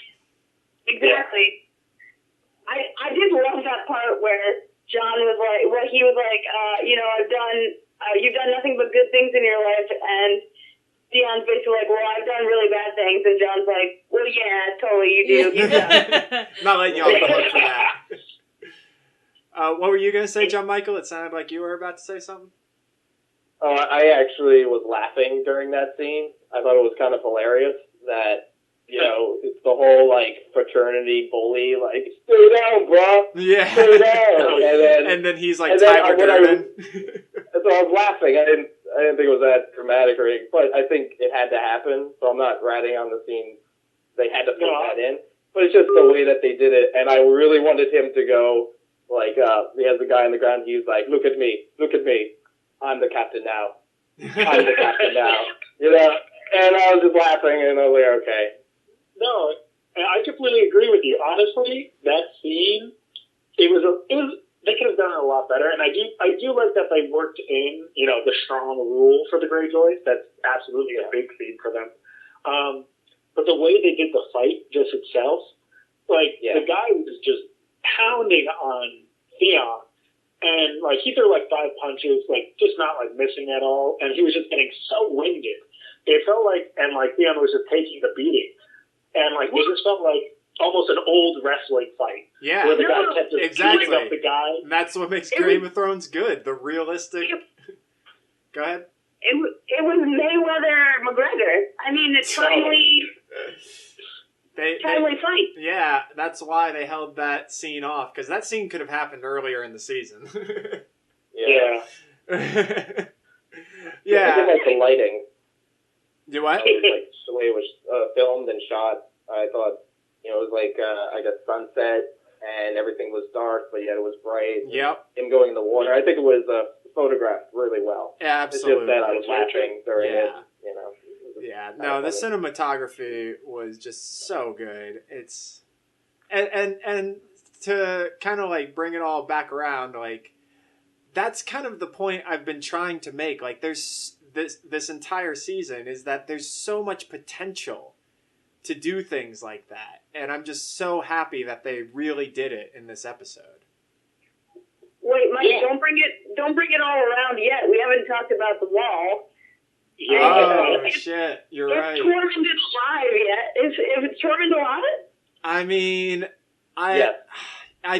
Exactly. I did love that part where Jon was you've done nothing but good things in your life, and Theon's basically well, I've done really bad things, and Jon's well, yeah, totally, you do. You've done. Not letting you off the hook for that. What were you going to say, John Michael? It sounded like you were about to say something. I actually was laughing during that scene. I thought it was kind of hilarious that you know, it's the whole, like, fraternity bully, like, stay down, bro. Yeah. Stay down. And then he's like and then Tyler Durden. So I was laughing. I didn't think it was that dramatic or anything, but I think it had to happen, so I'm not ratting on the scene. They had to put that in. But it's just the way that they did it, and I really wanted him to go, like, he has the guy on the ground, he's like, look at me, I'm the captain now. I'm the captain now. You know, and I was just laughing, and I was like, okay. No, I completely agree with you. Honestly, that scene, it was they could have done it a lot better, and I do like that they worked in, you know, the strong rule for the Greyjoys. That's absolutely a big theme for them. But the way they did the fight just itself, like, the guy was just pounding on Theon, and, like, he threw, like, 5 punches, like, just not, like, missing at all, and he was just getting so winded. It felt like, and, like, Theon was just taking the beating, and, like, it just felt like almost an old wrestling fight. Yeah. Where the guy kept just beating up the guy. And that's what makes Game of Thrones good. The realistic... Go ahead. It was Mayweather McGregor. I mean, it's timely fight. Yeah, that's why they held that scene off, because that scene could have happened earlier in the season. Yeah. Yeah. I did like the lighting. Do what? Like, the way it was filmed and shot, I thought, you know, it was like, I guess, sunset, and everything was dark, but yet it was bright. Yep. Him going in the water. I think it was photographed really well. Yeah, absolutely. It's just that I was laughing during it, you know. Yeah, no, the cinematography was just so good. It's and to kind of like bring it all back around, like that's kind of the point I've been trying to make. Like there's this entire season is that there's so much potential to do things like that, and I'm just so happy that they really did it in this episode. Wait, Mike, don't bring it all around yet. We haven't talked about the wall. Oh, shit. You're right. Is Tormund alive yet? Is Tormund alive? I mean, I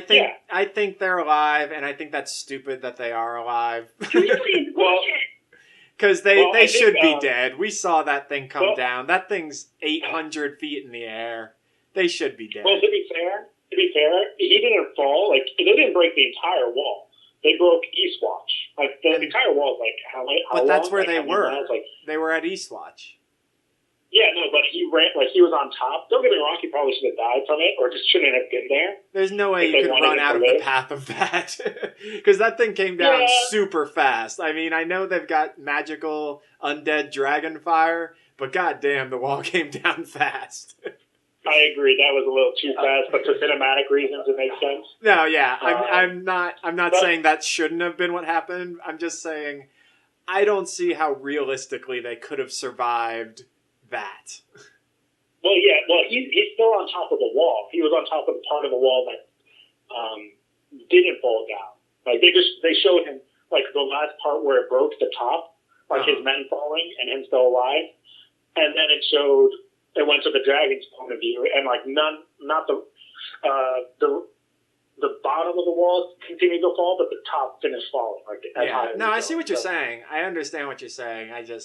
think they're alive, and I think that's stupid that they are alive. Because they should be dead. We saw that thing come down. That thing's 800 feet in the air. They should be dead. Well, to be fair, he didn't fall. Like, they didn't break the entire wall. They broke Eastwatch. Like, the entire wall is like, how long? But that's where they were. Like, they were at Eastwatch. Yeah, no, but he ran, like, he was on top. Don't get me wrong, he probably should have died from it, or just shouldn't have been there. There's no way you could run out of the path of that. Because that thing came down super fast. I mean, I know they've got magical undead dragon fire, but goddamn, the wall came down fast. I agree, that was a little too fast, but for cinematic reasons, it makes sense. No, yeah, I'm not saying that shouldn't have been what happened. I'm just saying I don't see how realistically they could have survived that. Well, yeah, he's still on top of the wall. He was on top of the part of the wall that didn't fall down. Like they showed him like the last part where it broke the top, like his men falling and him still alive, and then it went to the dragon's point of view, and like not the bottom of the wall continued to fall, but the top finished falling. Like no, I see what you're saying. I understand what you're saying. I agree.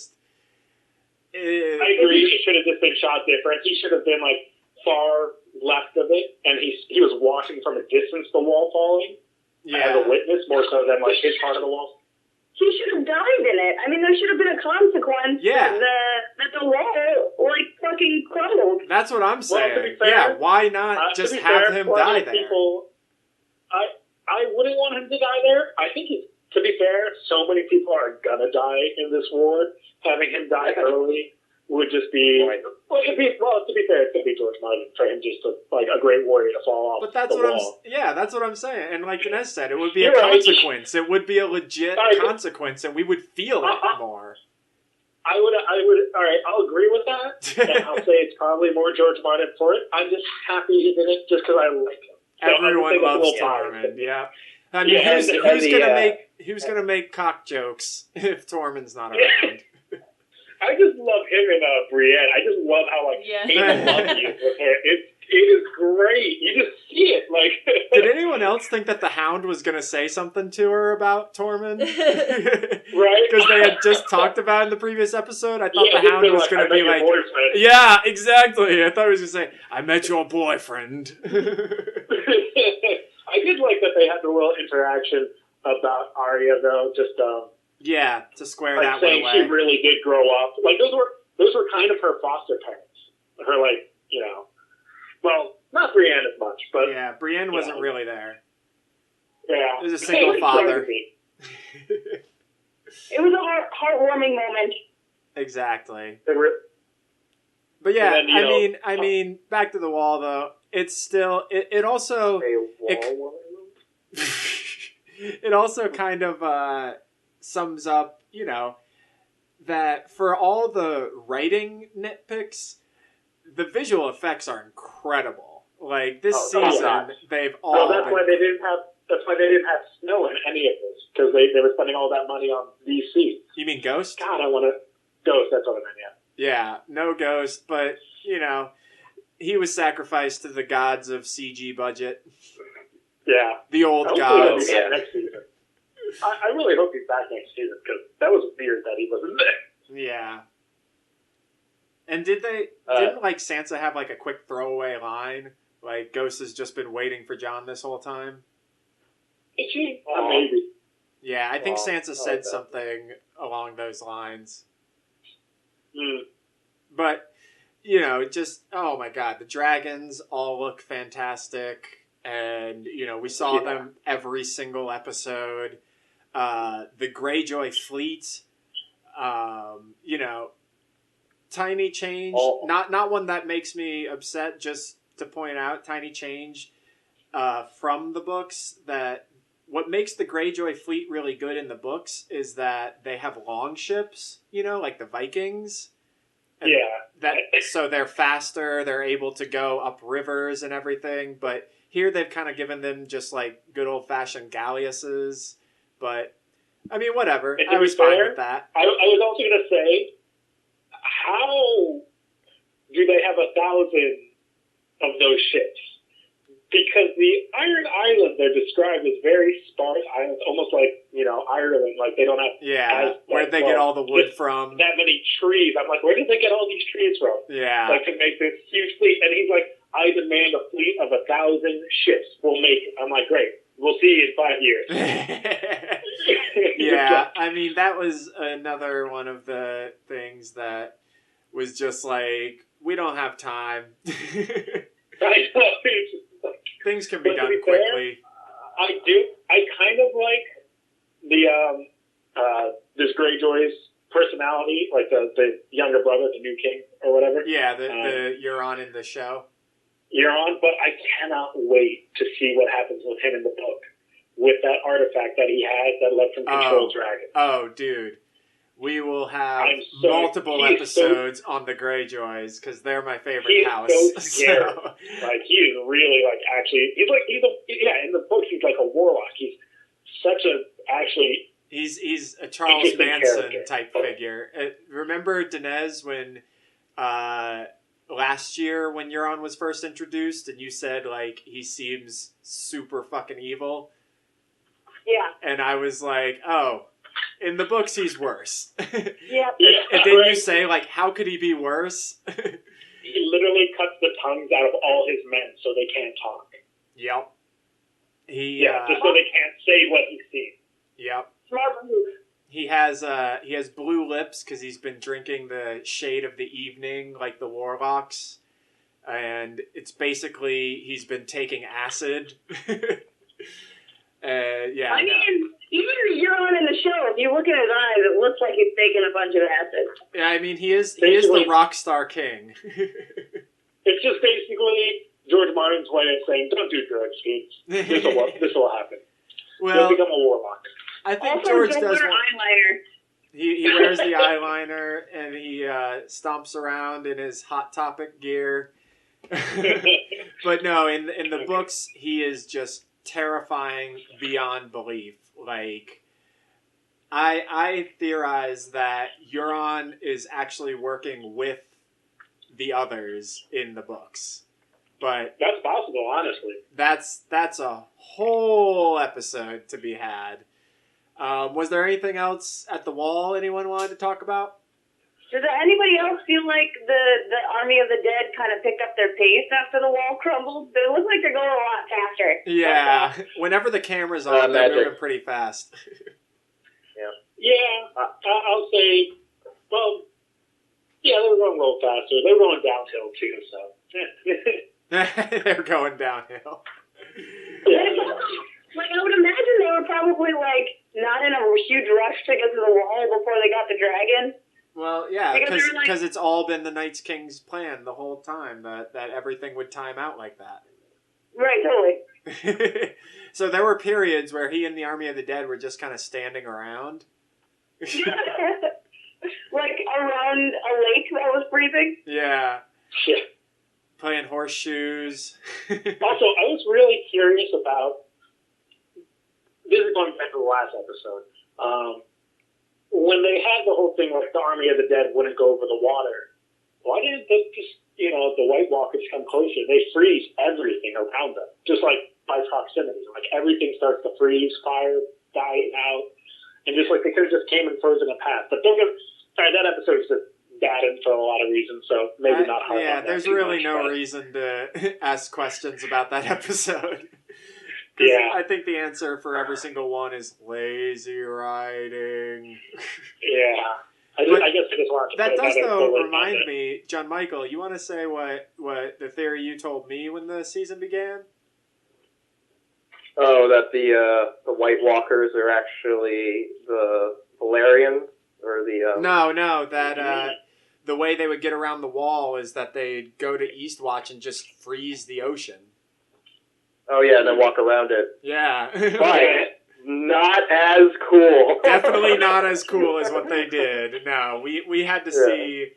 It should have just been shot different. He should have been like far left of it, and he was watching from a distance the wall falling as a witness more so than like his part of the wall. He should have died in it. I mean, there should have been a consequence that the wall, like, fucking crumbled. That's what I'm saying. Well, to be fair, why not just have him die there? I wouldn't want him to die there. I think, to be fair, so many people are gonna die in this war. Having him die early would just be... Well, to be fair, it could be George Martin for him just to, like, a great warrior to fall off But that's the what wall. that's what I'm saying. And like Inez said, it would be a consequence. It would be a legit consequence, and we would feel it more. I would. All right, I'll agree with that. And I'll say it's probably more George Martin for it. I'm just happy he did it just because I like him. Everyone loves Tormund, yeah. I mean, who's gonna make cock jokes if Tormund's not around? I just love him and Brienne. I just love how hate and love he is with her. It is great. You just see it. Like, did anyone else think that the Hound was going to say something to her about Tormund? Right? Because they had just talked about it in the previous episode. I thought Yeah, the Hound was going to be like, yeah, exactly. I thought he was going to say, I met your boyfriend. I did like that they had the little interaction about Arya, though, just yeah, to square like that saying one she away. really did grow up. Like those were kind of her foster parents. Her well, not Brienne as much, but Yeah, Brienne wasn't really there. yeah, It was a single father. It was a heartwarming moment. Exactly. They were, But yeah, and then, I mean, back to the wall though. It's still it also it also kind of sums up, that for all the writing nitpicks, the visual effects are incredible. Like this season, they've all. That's why they didn't have. That's why they didn't have snow in any of this, because they were spending all that money on VC. You mean Ghost? God, I want to Ghost. That's what I meant. Yeah. Yeah, no Ghost, but he was sacrificed to the gods of CG budget. Yeah. The old Hopefully gods. he'll be back next season. I really hope he's back next season, because that was weird that he wasn't there. Yeah. And didn't Sansa have like a quick throwaway line? Like Ghost has just been waiting for Jon this whole time? Is she? Maybe. Yeah, I think Sansa said something along those lines. Mm. But, just, oh my god, the dragons all look fantastic. And, we saw them every single episode. The Greyjoy fleet, tiny change. Not one that makes me upset, just to point out, tiny change from the books, that what makes the Greyjoy fleet really good in the books is that they have long ships, like the Vikings. And so they're faster, they're able to go up rivers and everything, but here they've kind of given them just like good old-fashioned galleasses, but I mean, whatever. I was fine with that. I was also going to say, how do they have 1,000 of those ships? Because the Iron Islands are described as very sparse islands, almost like, Ireland. Like, they don't have... Yeah, where'd they get all the wood from? That many trees. I'm like, where did they get all these trees from? Yeah. Like, to make this huge fleet. And he's like, I demand a fleet of 1,000 ships. We'll make it. I'm like, great. We'll see you in 5 years. Yeah, I mean, that was another one of the things that was just like, we don't have time. I know. Things can be done quickly. I kind of like this Greyjoy's personality, like the younger brother, the new king, or whatever. Yeah, the Euron in the show. Euron, but I cannot wait to see what happens with him in the book, with that artifact that he has that lets him control dragons. Oh, dude. We will have multiple episodes on the Greyjoys, because they're my favorite house. He's so scary. Like, he is really, like, actually... in the book, he's like a warlock. He's such a, actually... He's a Charles Manson type figure. Remember Daenerys when... last year when Euron was first introduced, and you said, like, he seems super fucking evil? Yeah. And I was like, oh... in the books, he's worse. Yeah. And then you say, like, how could he be worse? He literally cuts the tongues out of all his men so they can't talk. Yep. Just so they can't say what he's seen. Yep. Smart move. He has blue lips because he's been drinking the shade of the evening, like the warlocks. And it's basically, he's been taking acid. I mean, even Euron in the show, if you look at his eyes, it looks like he's taking a bunch of acid. Yeah, I mean, he is the rock star king. It's just basically George Martin's way of saying, don't do drugs, kids. This will happen. Well, he'll become a warlock. I think also, George don't does wear eyeliner. He wears the eyeliner, and he stomps around in his Hot Topic gear. But no, in the books, he is just terrifying beyond belief. Like, I theorize that Euron is actually working with the others in the books. But that's possible, honestly. That's a whole episode to be had. Was there anything else at the wall anyone wanted to talk about? Does anybody else feel like the Army of the Dead kind of picked up their pace after the wall crumbled? They look like they're going a lot faster. Yeah, whenever the camera's on, they're moving pretty fast. Yeah, I'll say, well, yeah, they were going a little faster. They were going downhill, too, so. They're going downhill. Like, I would imagine they were probably, like, not in a huge rush to get to the wall before they got the dragon. Well, yeah, Because because it's all been the Night's King's plan the whole time, that everything would time out like that. Right, totally. So there were periods where he and the Army of the Dead were just kind of standing around. Like, around a lake that was pretty big? Yeah. Yeah. Playing horseshoes. Also, I was really curious about, this is going back to the last episode, when they had the whole thing like the Army of the Dead wouldn't go over the water, why didn't they just, the White Walkers come closer? They freeze everything around them, just like by proximity. Like everything starts to freeze, fire, die out, and just like they could have just came and frozen a path. But sorry, that episode is just bad for a lot of reasons, so maybe not hard. Yeah, on that there's too really much, no but reason to ask questions about that episode. Yeah. I think the answer for every single one is lazy writing. Yeah. I guess I just wanted to That put does, another though, bullet remind on it. me, John Michael, you want to say what the theory you told me when the season began? Oh, that the White Walkers are actually the Valerians, or the... No, that the way they would get around the wall is that they'd go to Eastwatch and just freeze the ocean. Oh, yeah, and then walk around it. Yeah. But not as cool. Definitely not as cool as what they did. No, we had to see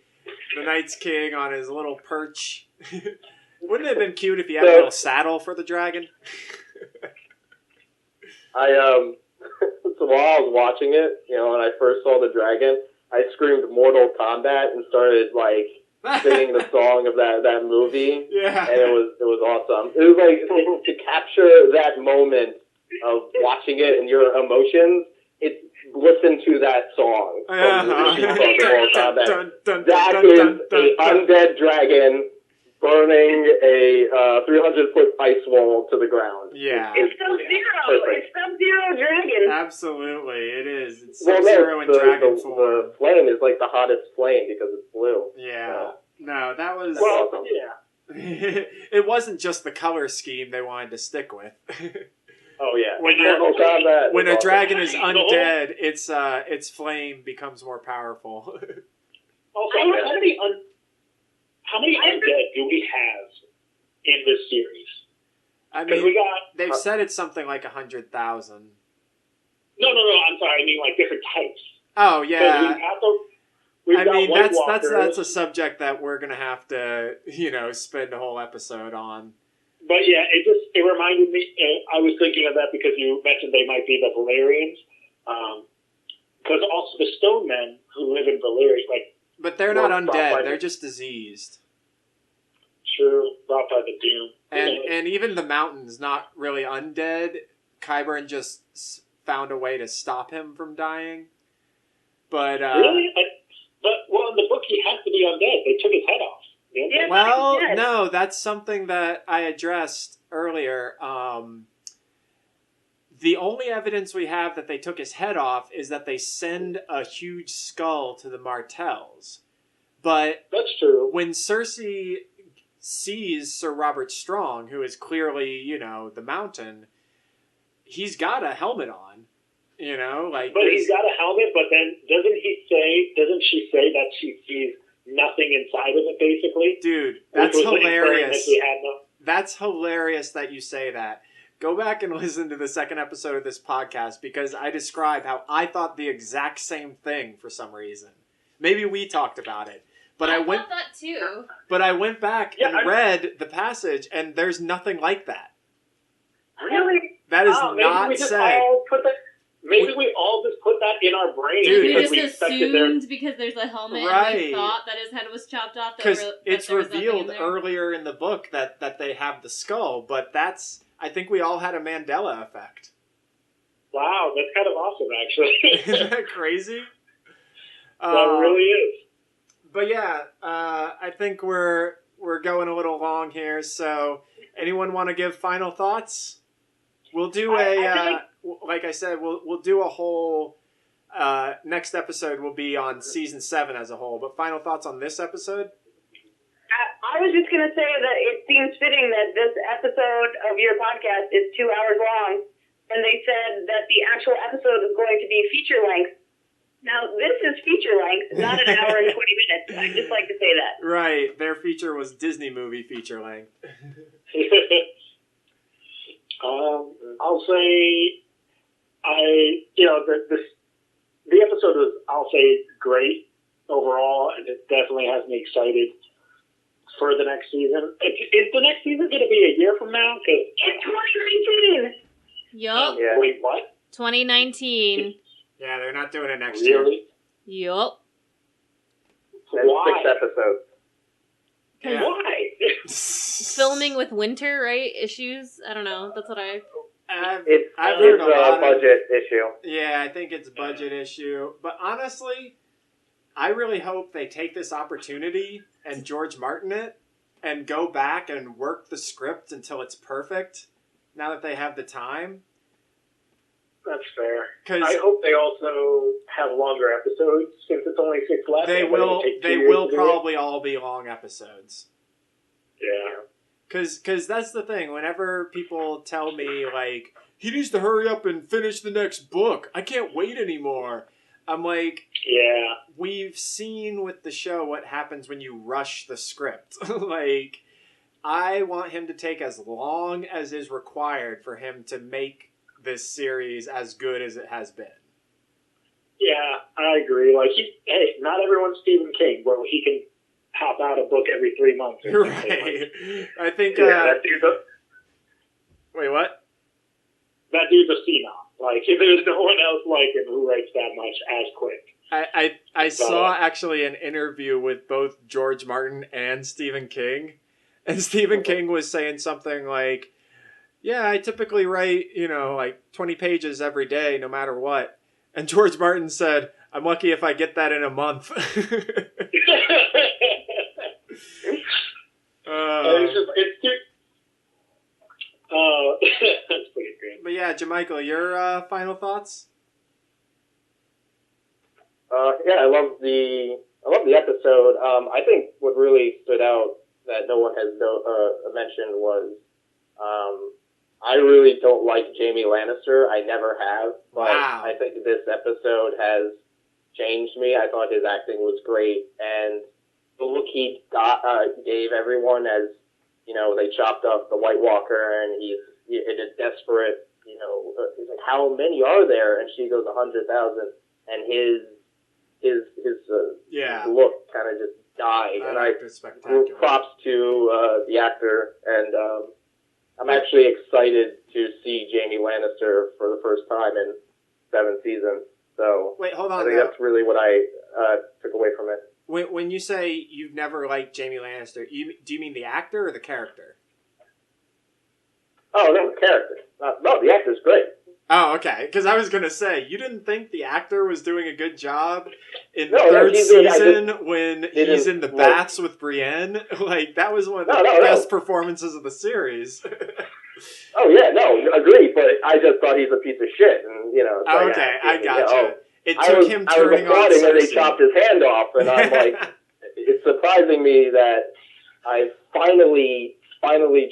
the Night's King on his little perch. Wouldn't it have been cute if he had a little saddle for the dragon? So while I was watching it, when I first saw the dragon, I screamed Mortal Kombat and started, singing the song of that movie. Yeah. And it was awesome. It was like, to capture that moment of watching it and your emotions, listen to that song. From Mortal Kombat. That is an undead dragon burning a 300-foot ice wall to the ground. Yeah. It's Sub-Zero. It's Sub-Zero dragon. Absolutely, it is. It's Sub-Zero in dragon form. The flame is like the hottest flame because it's blue. Yeah. No, that was... Well, awesome. yeah. It wasn't just the color scheme they wanted to stick with. Oh, yeah. When a dragon is undead, its flame becomes more powerful. Also, how many undead do we have in this series? I mean, we got, they've said it's something like 100,000. No, I'm sorry. I mean, different types. Oh, yeah. We've got that's a subject that we're gonna have to, spend a whole episode on. But yeah, it reminded me. I was thinking of that because you mentioned they might be the Valerians, because also the Stone Men who live in Valyria, But they're not undead; they're just diseased. True, brought by the doom. And even the Mountain's not really undead. Qyburn just found a way to stop him from dying. But really, well, in the book he has to be undead. They took his head off. Yeah, well, no, that's something that I addressed earlier. The only evidence we have that they took his head off is that they send a huge skull to the Martells. But that's true. When Cersei sees Sir Robert Strong, who is clearly, the Mountain, he's got a helmet on. But he's got a helmet, but then doesn't she say that she sees nothing inside of it, basically? Dude, that's hilarious. That's hilarious that you say that. Go back and listen to the second episode of this podcast, because I describe how I thought the exact same thing for some reason. Maybe we talked about it. But I thought that too. But I went back and read the passage, and there's nothing like that. Really? That is not said. Maybe we all just put that in our brain. Dude, we because just assumed because there's a helmet and we thought that his head was chopped off. Because it's there was nothing in revealed there. earlier in the book that they have the skull, but I think we all had a Mandela effect. Wow, that's kind of awesome, actually. Isn't that crazy? That really is. But yeah, I think we're going a little long here, so anyone want to give final thoughts? We'll do like I said, we'll do a whole next episode will be on season 7 as a whole, but final thoughts on this episode? I was just going to say that it seems fitting that this episode of your podcast is 2 hours long, and they said that the actual episode is going to be feature length. Now, this is feature length, not an hour and 20 minutes. I'd just like to say that. Right. Their feature was Disney movie feature length. I'll say, the episode was, I'll say, great overall, and it definitely has me excited for the next season. Is the next season going to be a year from now? It's 2019! Yup. Yeah. Wait, what? 2019. Yeah, they're not doing it next year. Really? Yup. That's Why? 6 episodes. Yeah. Why? Filming with winter, right? Issues? I don't know. That's what I've It's heard a lot a budget issue. Yeah, I think it's a budget issue. But honestly, I really hope they take this opportunity and George Martin it and go back and work the script until it's perfect now that they have the time. That's fair. 'Cause I hope they also have longer episodes since it's only 6 left. they and it'll will take 2 they years will to do it. probably all be long episodes. Yeah. Because that's the thing. Whenever people tell me, like, he needs to hurry up and finish the next book, I can't wait anymore. I'm like, Yeah. we've seen with the show what happens when you rush the script. Like, I want him to take as long as is required for him to make this series as good as it has been. Yeah, I agree. Like, hey, not everyone's Stephen King, where he can pop out a book every 3 months. Or something. Right. I think... That wait, what? dude's a phenom. Like, there's no one else like him who writes that much as quick. I saw actually an interview with both George Martin and Stephen King, and Stephen King was saying something like, yeah, I typically write, like 20 pages every day, no matter what. And George Martin said, I'm lucky if I get that in a month. It's too... that's pretty great. But yeah, Jamichael, your final thoughts? Yeah, I love the episode. I think what really stood out that no one has mentioned was I really don't like Jaime Lannister. I never have, but Wow. I think this episode has changed me. I thought his acting was great, and the look he gave everyone as, they chopped up the White Walker, and he's in a desperate, he's like, how many are there? And she goes 100,000, and his look kind of just died. And I spectacular. props to the actor, and I'm actually excited to see Jaime Lannister for the first time in 7 seasons. So Wait, hold on. I think that's really what I took away from it. When you say you've never liked Jaime Lannister, do you mean the actor or the character? Oh, no, the character. No, the actor's great. Oh, okay. Because I was going to say, you didn't think the actor was doing a good job in the No, third he did. season when he's didn't in the like- baths with Brienne? Like, that was one of the No. best performances of the series. Oh, yeah, no, agreed, but I just thought he's a piece of shit. And, it's like, Okay, I gotcha. oh. It took him turning I was on applauding when they Cersei. chopped his hand off, and I'm like, it's surprising me that I finally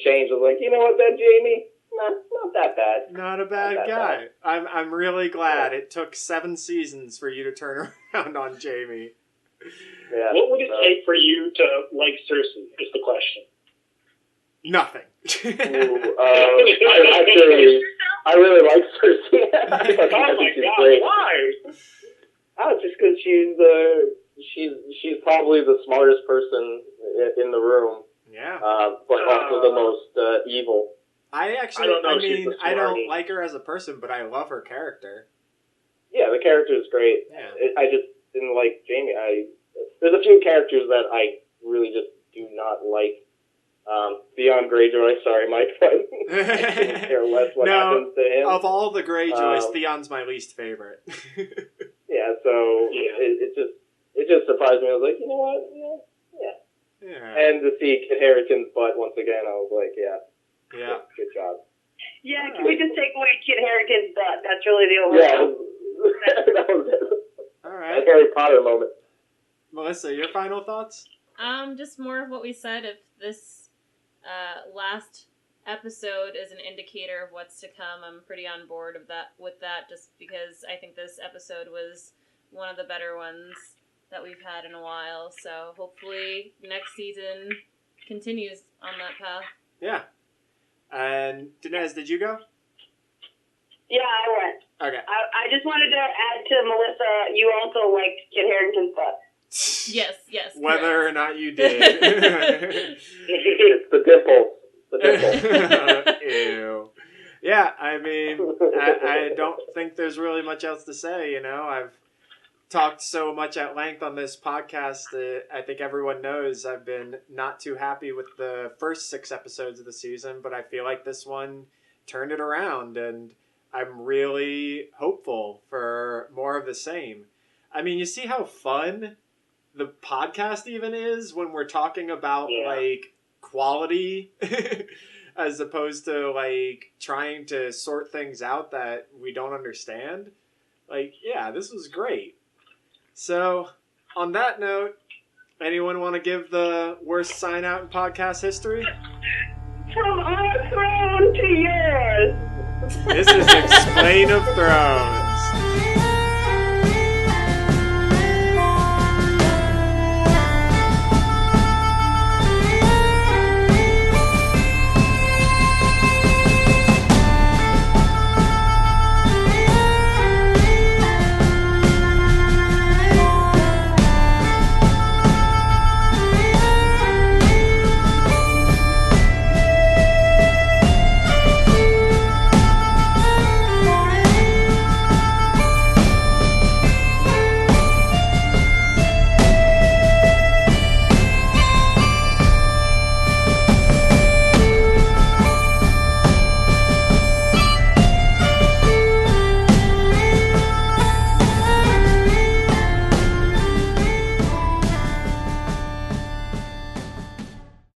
changed. I was like, you know what, that Jamie, not that bad. Not a bad Not that guy. I'm really glad it took 7 seasons for you to turn around on Jamie. Yeah, What would it take for you to like Cersei, is the question. Nothing. I really like Cersei. I think Oh my she's god, great. why? Oh, just because she's probably the smartest person in the room, Yeah. but also the most evil. I I don't know if she's mean, the I don't smarty. like her as a person, but I love her character. Yeah, the character is great. Yeah. I just didn't like Jamie. There's a few characters that I really just do not like. Beyond Greyjoy, sorry, Mike, but I couldn't care less what happens to him. Of all the Greyjoys, Theon's my least favorite. Yeah, so it just surprised me. I was like, you know what? Yeah. And to see Kit Harington's butt once again, I was like, yeah, good job. Yeah, can we just take away Kit Harington's butt? That's really the overall. Yeah, that was all right. a Harry Potter moment. Melissa, your final thoughts? Just more of what we said. If this last episode is an indicator of what's to come, I'm pretty on board with that, just because I think this episode was one of the better ones that we've had in a while. So hopefully next season continues on that path. Yeah. And Dinez, did you go? Yeah, I went. Okay. I just wanted to add to Melissa, you also liked Kit Harington's butt. Yes. Whether correct. or not you did. It's the dimple. The dimple. Ew. Yeah, I mean, I don't think there's really much else to say, you know. I've talked so much at length on this podcast that I think everyone knows I've been not too happy with the first 6 episodes of the season, but I feel like this one turned it around, and I'm really hopeful for more of the same. I mean, you see how fun the podcast even is when we're talking about like quality as opposed to like trying to sort things out that we don't understand. Like, yeah, this was great. So on that note, anyone want to give the worst sign out in podcast history? From our throne to yours. This is Explain of Thrones.